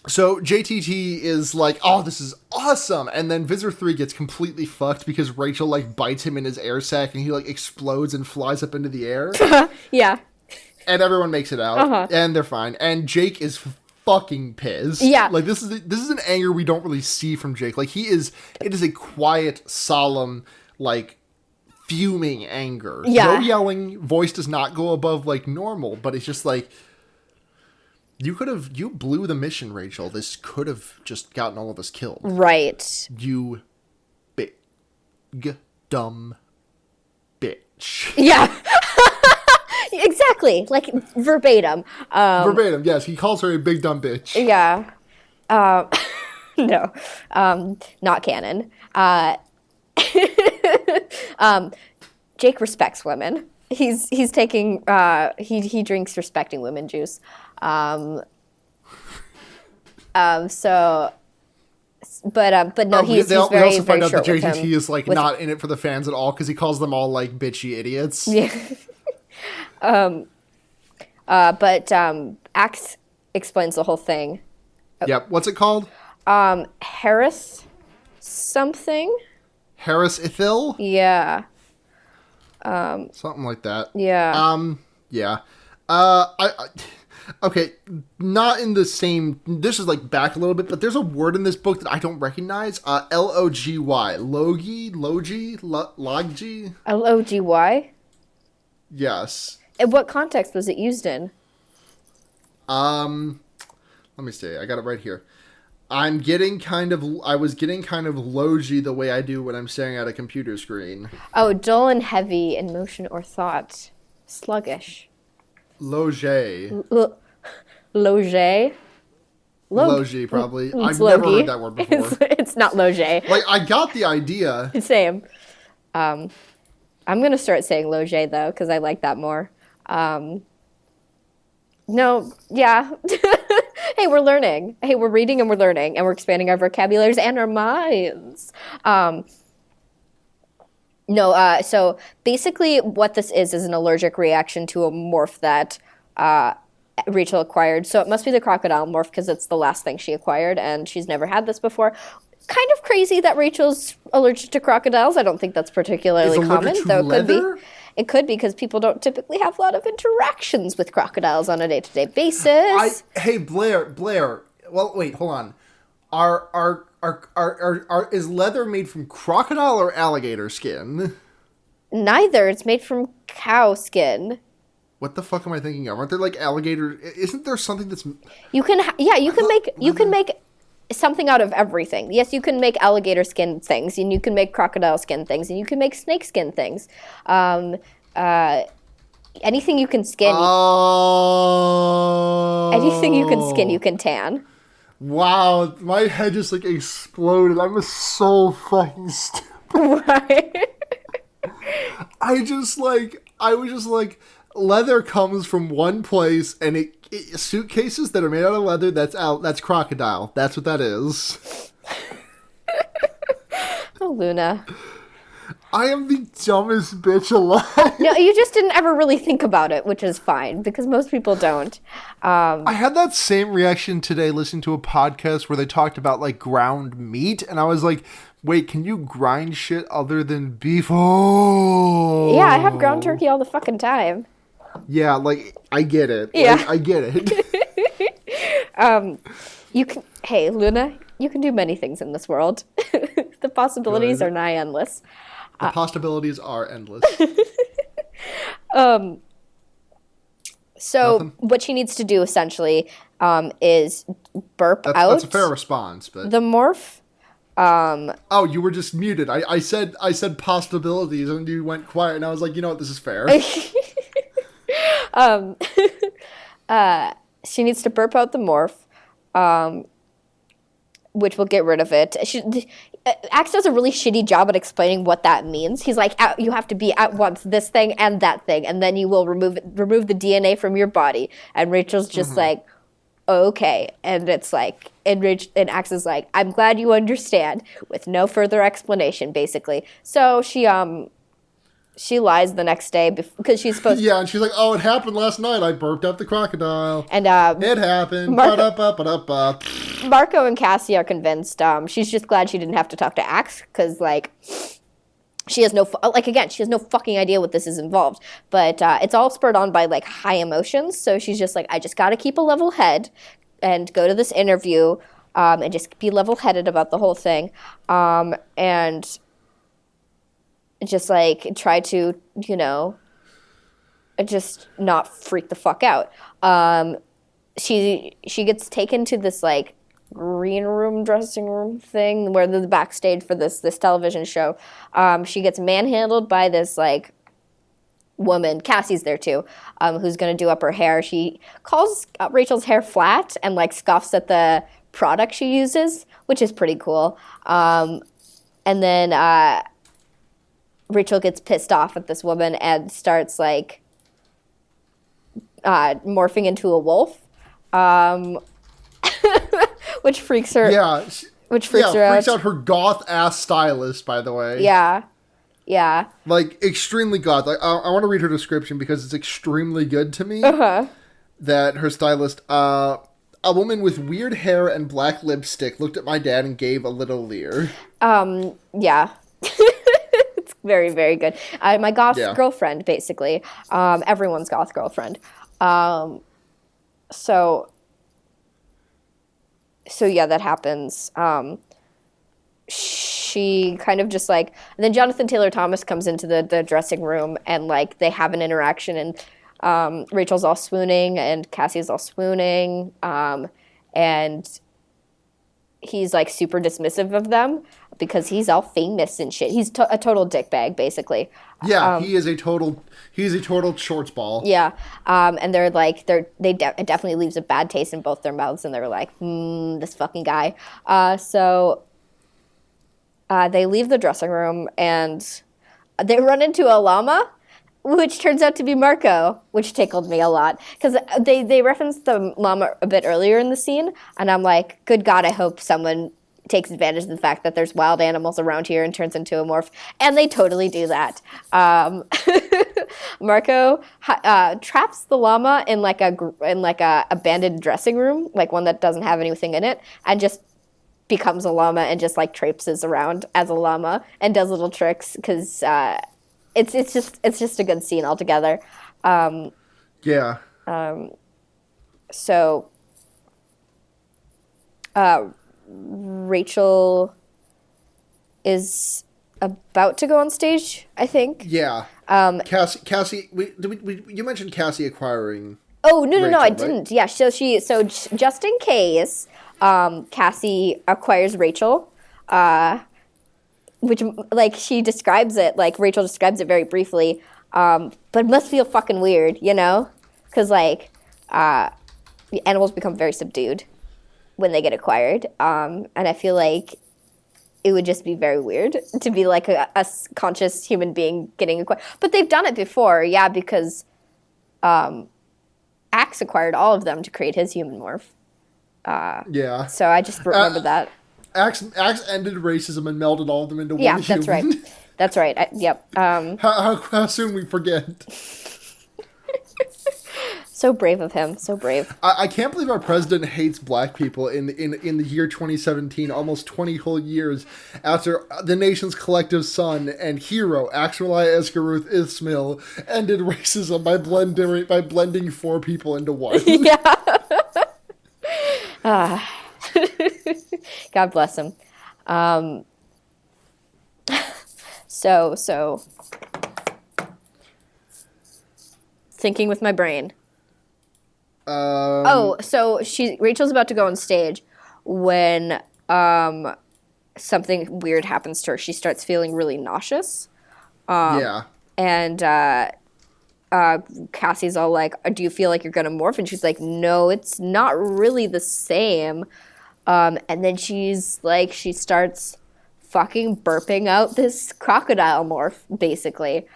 so JTT is like, oh, this is awesome. And then Visser 3 gets completely fucked because Rachel like bites him in his air sac and he like explodes and flies up into the air. Yeah. And everyone makes it out, and they're fine. And Jake is fucking pissed. Yeah, like this is an anger we don't really see from Jake. Like it is a quiet, solemn, like fuming anger. Yeah, no yelling. Voice does not go above like normal, but it's just like you blew the mission, Rachel. This could have just gotten all of us killed. Right. You big dumb bitch. Yeah. Exactly, like verbatim. Verbatim, yes. He calls her a big dumb bitch. Yeah. No, not canon. Jake respects women. He's taking he drinks respecting women juice. So, but no, he's very we also find out that short with JTT is like not in it for the fans at all because he calls them all like bitchy idiots. Yeah. But Axe explains the whole thing. Yep. What's it called? Harris something? Harris Ithil? Yeah. Something like that. Yeah. Yeah. Okay, not in the same... This is, like, back a little bit, but there's a word in this book that I don't recognize. L-O-G-Y. Logi? Logi? L-O-G-Y? Yes. In what context was it used in? Let me see. I got it right here. I was getting kind of logy the way I do when I'm staring at a computer screen. Oh, dull and heavy in motion or thought. Sluggish. Loge. Loge? Logie, probably. I've Logie. never heard that word before. It's not loge. Like, I got the idea. Same. I'm going to start saying loge, though, because I like that more. No, yeah. Hey, we're learning. Hey, we're reading and we're learning, and we're expanding our vocabularies and our minds. So basically what this is an allergic reaction to a morph that Rachel acquired. So it must be the crocodile morph because it's the last thing she acquired, and she's never had this before. Kind of crazy that Rachel's allergic to crocodiles. I don't think that's particularly common, though it could be. It could be because people don't typically have a lot of interactions with crocodiles on a day-to-day basis. Hey, Blair. Well, wait, hold on. Is leather made from crocodile or alligator skin? Neither. It's made from cow skin. What the fuck am I thinking of? Aren't there like alligator? Isn't there something that's? You can make something out of everything. Yes, you can make alligator skin things, and you can make crocodile skin things, and you can make snake skin things. Anything you can skin. Oh. Anything you can skin, you can tan. Wow, my head just like exploded. I was so fucking stupid. Right. I was just like, leather comes from one place, and suitcases that are made out of leather. That's crocodile. That's what that is. Oh, Luna. I am the dumbest bitch alive. No, you just didn't ever really think about it, which is fine, because most people don't. I had that same reaction today listening to a podcast where they talked about, like, ground meat, and I was like, wait, can you grind shit other than beef? Oh! Yeah, I have ground turkey all the fucking time. Yeah, like, I get it. Yeah. Like, I get it. Hey, Luna, you can do many things in this world. The possibilities are nigh endless. The possibilities are endless. So Nothing? what she needs to do essentially is burp out. That's a fair response, but the morph. Oh, you were just muted. I said possibilities, and you went quiet, and I was like, you know what, this is fair. She needs to burp out the morph, which will get rid of it. Axe does a really shitty job at explaining what that means. He's like, you have to be at once this thing and that thing, and then you will remove the DNA from your body. And Rachel's just like, okay. And it's like, and Axe is like, I'm glad you understand, with no further explanation, basically. So she lies the next day because she's supposed. Yeah, and she's like, "Oh, it happened last night. I burped up the crocodile." And it happened. Marco and Cassie are convinced. She's just glad she didn't have to talk to Axe because, like, she has no fucking idea what this is involved. But it's all spurred on by like high emotions. So she's just like, I just got to keep a level head and go to this interview and just be level headed about the whole thing. And just like try to, just not freak the fuck out. She gets taken to this like green room, dressing room thing where the backstage for this television show. She gets manhandled by this like woman. Cassie's there too, who's gonna do up her hair. She calls Rachel's hair flat and like scoffs at the product she uses, which is pretty cool. And then Rachel gets pissed off at this woman and starts like morphing into a wolf, which freaks her. Yeah, freaks out her goth ass stylist. By the way. Yeah. Like extremely goth. Like I want to read her description because it's extremely good to me. That her stylist, a woman with weird hair and black lipstick, looked at my dad and gave a little leer. Yeah. Very, very good. My goth girlfriend, basically. Everyone's goth girlfriend. So yeah, that happens. She kind of just like, and then Johnathan Taylor Thomas comes into the dressing room and like they have an interaction and Rachel's all swooning and Cassie's all swooning. And he's like super dismissive of them because he's all famous and shit. He's a total dickbag, basically. Yeah, he's a total shorts ball. Yeah, and they're like it definitely leaves a bad taste in both their mouths, and they're like, this fucking guy. So they leave the dressing room and they run into a llama, which turns out to be Marco, which tickled me a lot because they referenced the llama a bit earlier in the scene, and I'm like, good God, I hope someone takes advantage of the fact that there's wild animals around here and turns into a morph, and they totally do that. Marco traps the llama in like a abandoned dressing room, like one that doesn't have anything in it, and just becomes a llama and just like traipses around as a llama and does little tricks because it's just a good scene altogether. Yeah. So Rachel is about to go on stage, I think. Yeah. Cassie, you mentioned Cassie acquiring. Oh, no, Rachel, I right? didn't. Yeah, so just in case, Cassie acquires Rachel, which, like, she describes it, like, Rachel describes it very briefly. But it must feel fucking weird, you know? Because, like, animals become very subdued when they get acquired. And I feel like it would just be very weird to be like a conscious human being getting acquired. But they've done it before, yeah, because Axe acquired all of them to create his human morph. Yeah. So I just remember that. Axe ended racism and melded all of them into one Yeah, human. that's right. That's right. Yep. How soon we forget. So brave of him. So brave. I can't believe our president hates black people in the year 2017, almost 20 whole years after the nation's collective son and hero, Axelai Esgaruth Ismail, ended racism by blending four people into one. Yeah. God bless him. So thinking with my brain. So Rachel's about to go on stage when something weird happens to her. She starts feeling really nauseous. Yeah. And Cassie's all like, do you feel like you're gonna morph? And she's like, no, it's not really the same. And then she starts fucking burping out this crocodile morph, basically.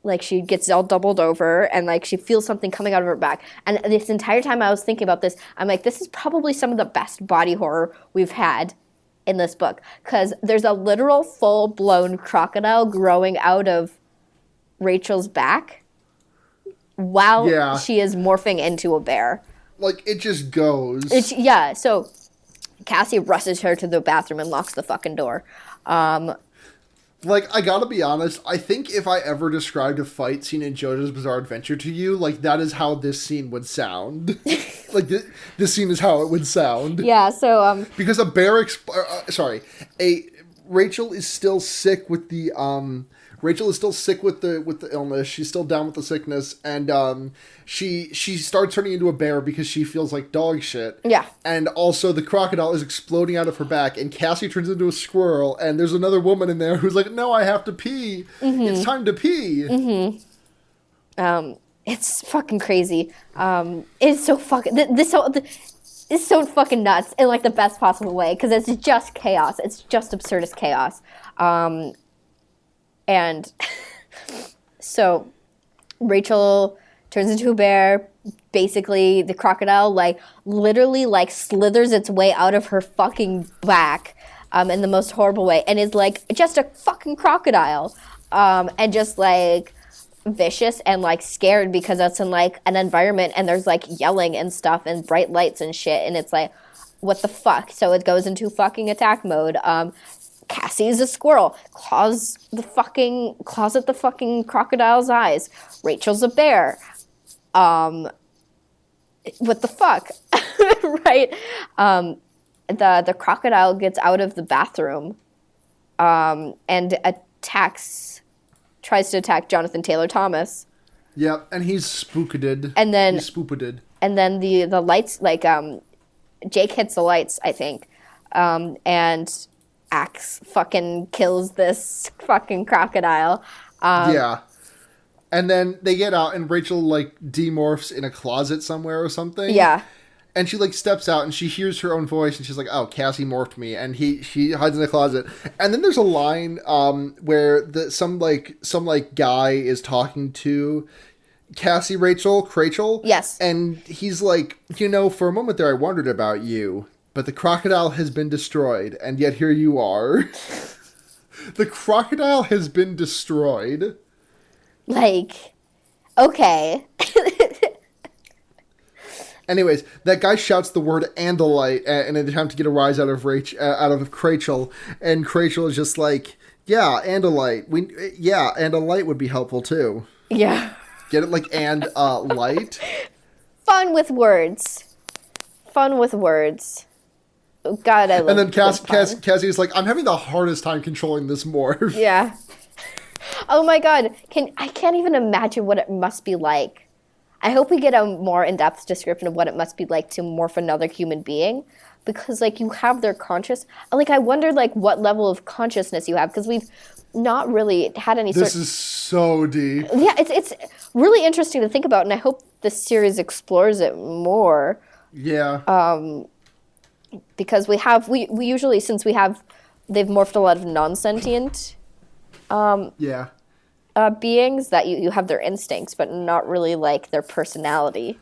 Like she gets all doubled over and like she feels something coming out of her back. And this entire time I was thinking about this, I'm like, this is probably some of the best body horror we've had in this book. Because there's a literal full-blown crocodile growing out of Rachel's back while she is morphing into a bear. Like, it just goes. So Cassie rushes her to the bathroom and locks the fucking door. Like, I gotta be honest, I think if I ever described a fight scene in JoJo's Bizarre Adventure to you, like, that is how this scene would sound. Like, this scene is how it would sound. Yeah, so, because a bear, Rachel is still sick with the, illness. She's still down with the sickness, and she starts turning into a bear because she feels like dog shit. Yeah. And also the crocodile is exploding out of her back, and Cassie turns into a squirrel, and there's another woman in there who's like, "No, I have to pee. Mm-hmm. It's time to pee." Mm-hmm. It's fucking crazy. It's so fucking it's so fucking nuts in like the best possible way because it's just chaos. It's just absurdist chaos. And so Rachel turns into a bear. Basically, the crocodile, literally slithers its way out of her fucking back in the most horrible way. And is, just a fucking crocodile. And just, vicious and, scared because it's in, an environment and there's, yelling and stuff and bright lights and shit. And it's what the fuck? So it goes into fucking attack mode. Cassie's a squirrel, claws at the fucking crocodile's eyes. Rachel's a bear. What the fuck? Right? The crocodile gets out of the bathroom and tries to attack Johnathan Taylor Thomas. Yep, and he's spookaded. And then the lights, Jake hits the lights, I think, and Axe fucking kills this fucking crocodile. Yeah. And then they get out and Rachel demorphs in a closet somewhere or something. Yeah. And she steps out and she hears her own voice and she's like, "Oh, Cassie morphed me." And she hides in the closet. And then there's a line where some guy is talking to Cassie, Rachel. Yes. And he's like, "For a moment there I wondered about you. But the crocodile has been destroyed, and yet here you are." The crocodile has been destroyed. Okay. Anyways, that guy shouts the word "Andalite" in an attempt to get a rise out of Rachel, and Rachel is just like, "Yeah, Andalite. And a light would be helpful too." Yeah. Get it, and light. Fun with words. Oh, God, I love. And then Cassie's like, "I'm having the hardest time controlling this morph." Yeah. Oh my God, I can't even imagine what it must be like. I hope we get a more in-depth description of what it must be like to morph another human being, because like you have their I wonder like what level of consciousness you have, because we've not really had any This is so deep. Yeah, it's really interesting to think about, and I hope this series explores it more. Yeah. Because we usually, since they've morphed a lot of non-sentient beings, that you have their instincts, but not really like their personality.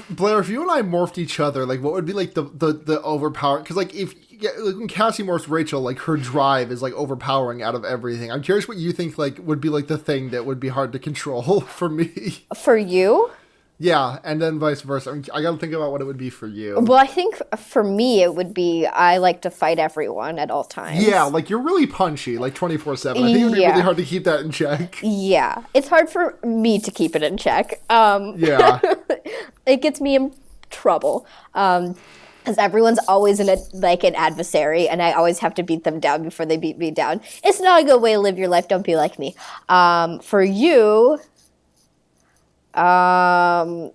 Blair, if you and I morphed each other, like, what would be like the overpower? Because like when Cassie morphs Rachel, like her drive is like overpowering out of everything. I'm curious what you think like would be like the thing that would be hard to control for me. For you? Yeah, and then vice versa. I got to think about what it would be for you. Well, I think for me it would be I like to fight everyone at all times. Yeah, like you're really punchy, like 24/7. I think it would be really hard to keep that in check. Yeah, it's hard for me to keep it in check. Yeah. It gets me in trouble. Because everyone's always an adversary, and I always have to beat them down before they beat me down. It's not a good way to live your life. Don't be like me. For you, I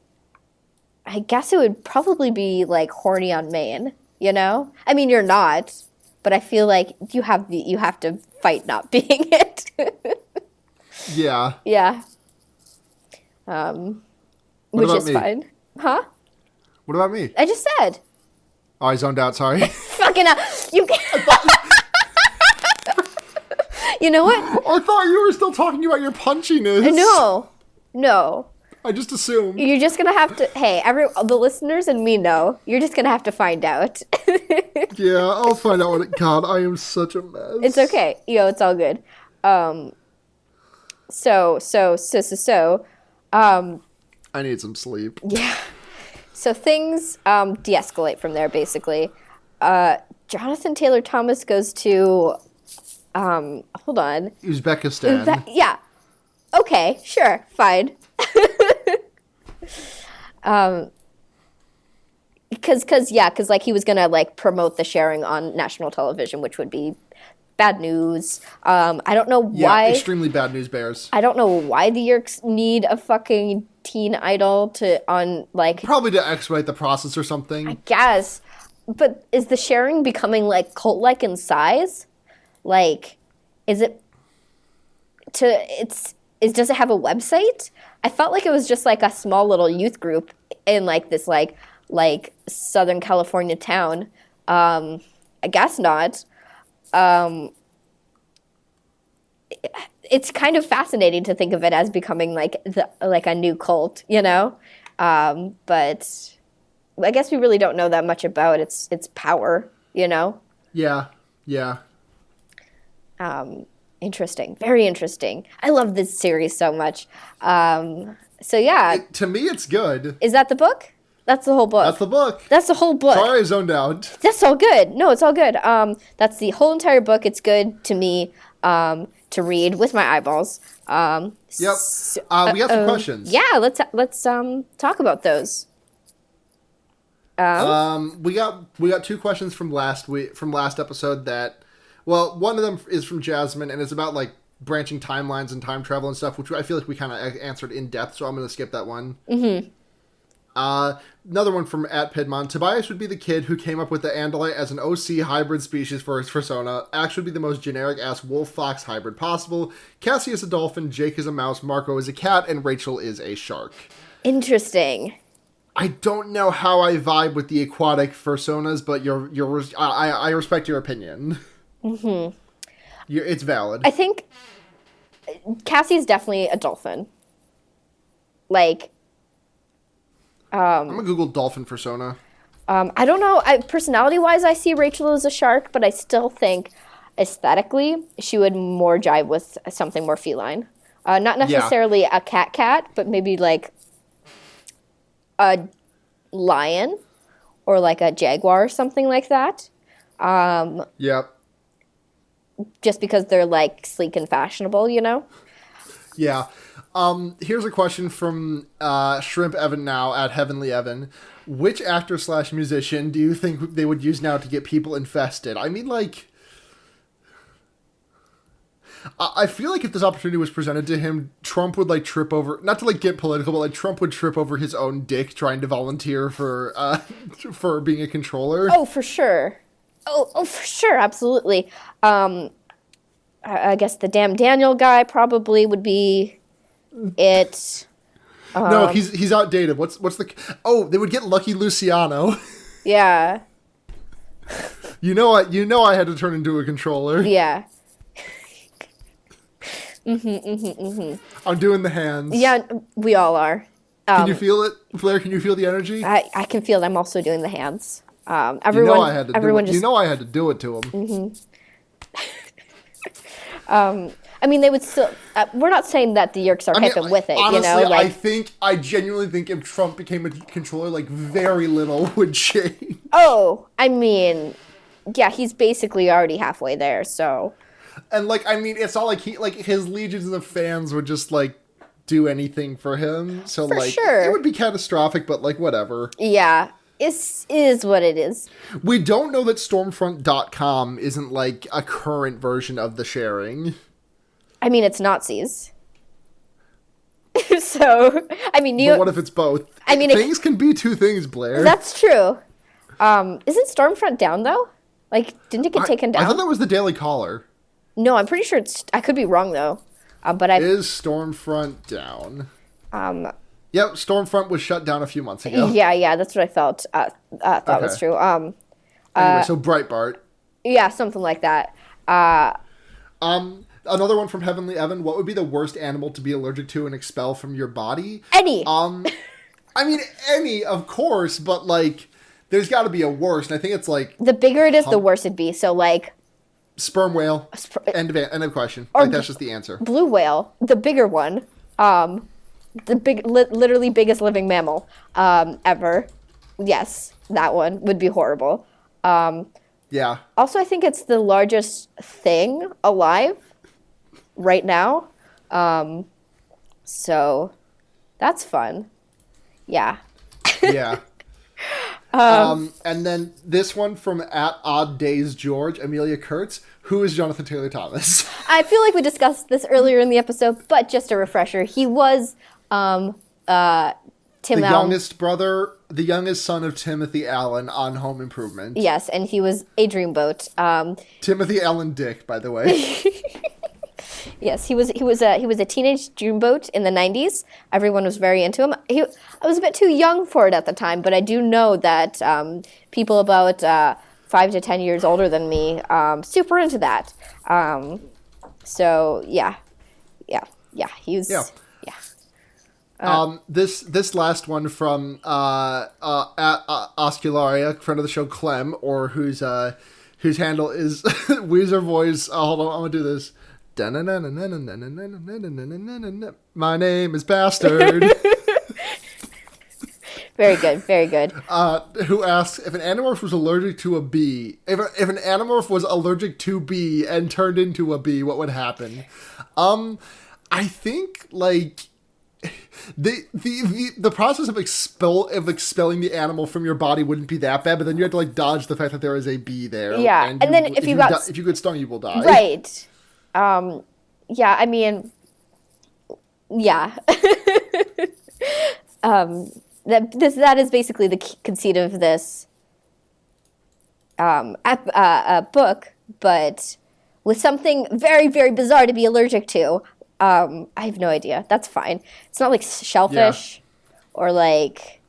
guess it would probably be like Horny on Maine. You know, I mean, you're not, but I feel like you have to fight not being it. Yeah. Yeah. Which is me? fine. Huh? What about me? I just said. Oh, I zoned out. Sorry. Fucking hell. You can't. You know what? I thought you were still talking about your punchiness. No. I just assumed. You're just gonna have to. Hey, the listeners and me know. You're just gonna have to find out. Yeah, I'll find out what it. God, I am such a mess. It's okay. It's all good. So. I need some sleep. Yeah. So things de-escalate from there, basically. Johnathan Taylor Thomas goes to, hold on. Uzbekistan. Yeah. Okay, sure, fine. Because like he was gonna like promote the sharing on national television, which would be bad news. I don't know why. Yeah, extremely bad news bears. I don't know why the Yerks need a fucking teen idol probably to expedite the process or something. I guess. But is the sharing becoming like cult-like in size? Like, does it have a website? I felt like it was just like a small little youth group in like this like Southern California town. I guess not. It's kind of fascinating to think of it as becoming like a new cult, you know? But I guess we really don't know that much about its power, you know? Yeah. Interesting. Very interesting. I love this series so much. So yeah. To me, it's good. Is that the book? That's the whole book. That's the book. That's the whole book. Sorry, I zoned out. That's all good. No, it's all good. That's the whole entire book. It's good to me to read with my eyeballs. Yep. We got some questions. Yeah, let's talk about those. We got two questions from last episode that, well, one of them is from Yasmine, and it's about like branching timelines and time travel and stuff, which I feel like we kind of answered in depth, so I'm going to skip that one. Mm-hmm. Another one from @Pidmon. Tobias would be the kid who came up with the Andalite as an OC hybrid species for his persona. Axe would be the most generic-ass wolf-fox hybrid possible. Cassie is a dolphin, Jake is a mouse, Marco is a cat, and Rachel is a shark. Interesting. I don't know how I vibe with the aquatic personas, but I respect your opinion. Mm-hmm. It's valid. I think Cassie's definitely a dolphin. Like... I'm gonna Google dolphin persona. I don't know. Personality-wise, I see Rachel as a shark, but I still think aesthetically she would more jive with something more feline. Not necessarily a cat, but maybe like a lion or like a jaguar or something like that. Yep. Just because they're like sleek and fashionable, you know? Yeah. Here's a question from Shrimp Evan now @Heavenly Evan. Which actor / musician do you think they would use now to get people infested? I mean, like, I feel like if this opportunity was presented to him, Trump would like trip over, not to like get political, but like Trump would trip over his own dick trying to volunteer for for being a controller. Oh, for sure. Oh, for sure, absolutely. I guess the damn Daniel guy probably would be it. No, he's outdated. What's the? Oh, they would get Lucky Luciano. Yeah. You know I had to turn into a controller. Yeah. I'm doing the hands. Yeah, we all are. Can you feel it, Blair? Can you feel the energy? I can feel it. I'm also doing the hands. Everyone, you know I had to everyone do it. just. You know I had to do it to him. Mm-hmm. I mean, they would still. We're not saying that the Yerks are hip and with it. Honestly, you know, I genuinely think if Trump became a controller, like very little would change. Oh, I mean, yeah, he's basically already halfway there. So. And like, I mean, it's not like his legions of fans would just like do anything for him. So for like, sure. It would be catastrophic, but like whatever. Yeah. It is what it is. We don't know that Stormfront.com isn't like a current version of the sharing. I mean, it's Nazis. So, I mean, but what if it's both? I mean, things can be two things, Blair. That's true. Isn't Stormfront down though? Like, didn't it get taken down? I thought that was the Daily Caller. No, I'm pretty sure it's. I could be wrong though. Is Stormfront down? Yep, Stormfront was shut down a few months ago. Yeah, that's what I felt. Thought was true. Anyway, so Breitbart. Yeah, something like that. Another one from Heavenly Evan. What would be the worst animal to be allergic to and expel from your body? Any. I mean, any, of course, but like, there's got to be a worst. And I think it's like the bigger it is, the worse it'd be. So like, sperm whale. End of question. Or like that's just the answer. Blue whale, the bigger one. The literally biggest living mammal ever. Yes, that one would be horrible. Yeah. Also, I think it's the largest thing alive right now. So that's fun. Yeah. Yeah. And then this one from @OddDaysGeorge, Amelia Kurtz. Who is Johnathan Taylor Thomas? I feel like we discussed this earlier in the episode, but just a refresher. He was Tim the Allen. the youngest son of Timothy Allen on Home Improvement. Yes, and he was a dreamboat. Timothy Allen Dick, by the way. Yes, he was a teenage dreamboat in the 90s. Everyone was very into him. I was a bit too young for it at the time, but I do know that people about 5 to 10 years older than me super into that. So yeah, he was. Yeah. This last one from Oscularia, friend of the show Clem, or whose handle is Weezer voice. Hold on, I'm gonna do this. My name is Bastard. Very good, very good. Who asks if an animorph was allergic to a bee? If an animorph was allergic to bee and turned into a bee, what would happen? I think like the process of expelling the animal from your body wouldn't be that bad, but then you have to like dodge the fact that there is a bee there. Yeah, and then if you get stung, you will die. Right. Yeah, I mean, yeah. That is basically the conceit of this book, but with something very, very bizarre to be allergic to. I have no idea. That's fine. It's not like shellfish or like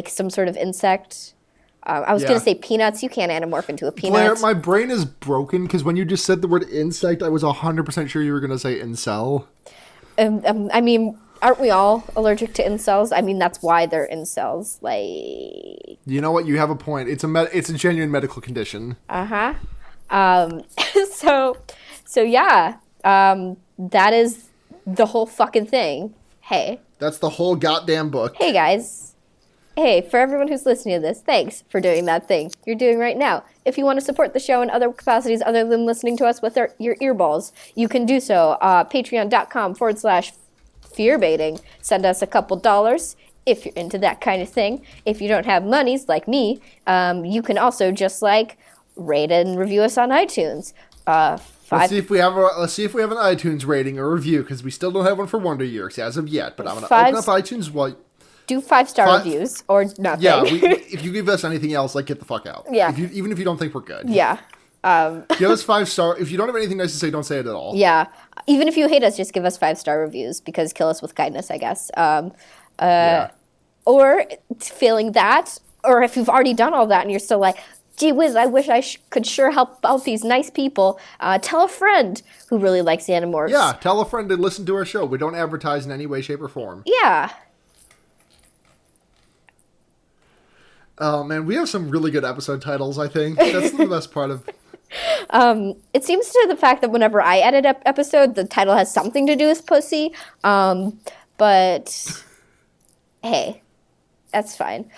some sort of insect. I was going to say peanuts. You can't anamorph into a peanut. Blair, my brain is broken because when you just said the word insect, I was 100% sure you were going to say incel. I mean, aren't we all allergic to incels? I mean, that's why they're incels. Like, you know what? You have a point. It's a genuine medical condition. So yeah, that is the whole fucking thing. Hey. That's the whole goddamn book. Hey, guys. Hey, for everyone who's listening to this, thanks for doing that thing you're doing right now. If you want to support the show in other capacities other than listening to us with your earballs, you can do so. Patreon.com/fearbaiting. Send us a couple dollars if you're into that kind of thing. If you don't have monies like me, you can also just like rate and review us on iTunes. 5. Let's see if we have an iTunes rating or review, because we still don't have one for Wonder Years as of yet. But I'm going to open up iTunes while... Do 5-star reviews or nothing. Yeah, if you give us anything else, like, get the fuck out. Yeah. Even if you don't think we're good. Yeah. Give us 5-star. If you don't have anything nice to say, don't say it at all. Yeah. Even if you hate us, just give us 5-star reviews, because kill us with kindness, I guess. Yeah. Or failing that, or if you've already done all that and you're still like, gee whiz, I wish I could sure help out these nice people, tell a friend who really likes the Animorphs. Yeah, tell a friend to listen to our show. We don't advertise in any way, shape, or form. Yeah. Oh, man, we have some really good episode titles, I think. That's the best part of... It seems to the fact that whenever I edit an episode, the title has something to do with pussy. But, hey, that's fine.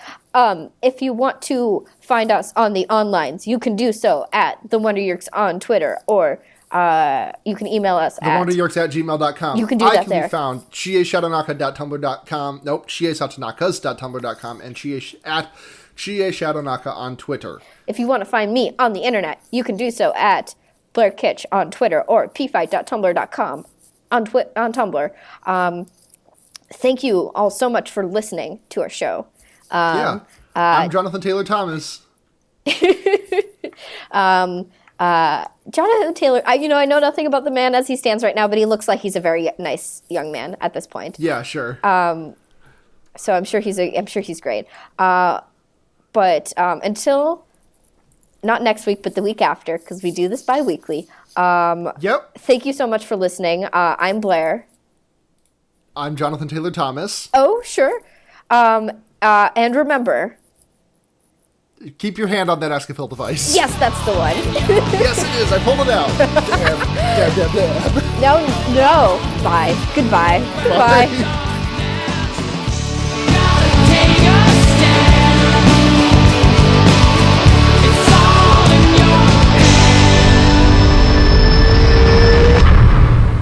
If you want to find us on the onlines, you can do so at The Wonder Years on Twitter, or you can email us at TheWonderYorks@gmail.com. You can do that there. I can be found chieshadonaka.tumblr.com, nope, chiesatanakas.tumblr.com, and at chieshadonaka on Twitter. If you want to find me on the internet, you can do so at Blair Kitsch on Twitter, or pfight.tumblr.com on Tumblr. Thank you all so much for listening to our show. I'm Johnathan Taylor Thomas. Johnathan Taylor, I know nothing about the man as he stands right now, but he looks like he's a very nice young man at this point. Yeah, sure. So I'm sure he's great. But until not next week, but the week after, because we do this bi-weekly. Yep. Thank you so much for listening. I'm Blair. I'm Johnathan Taylor Thomas. Oh, sure. And remember, keep your hand on that Escafil device. Yes, that's the one. Yes, it is. I pulled it out. Damn. No. Bye. Goodbye. Bye. Bye.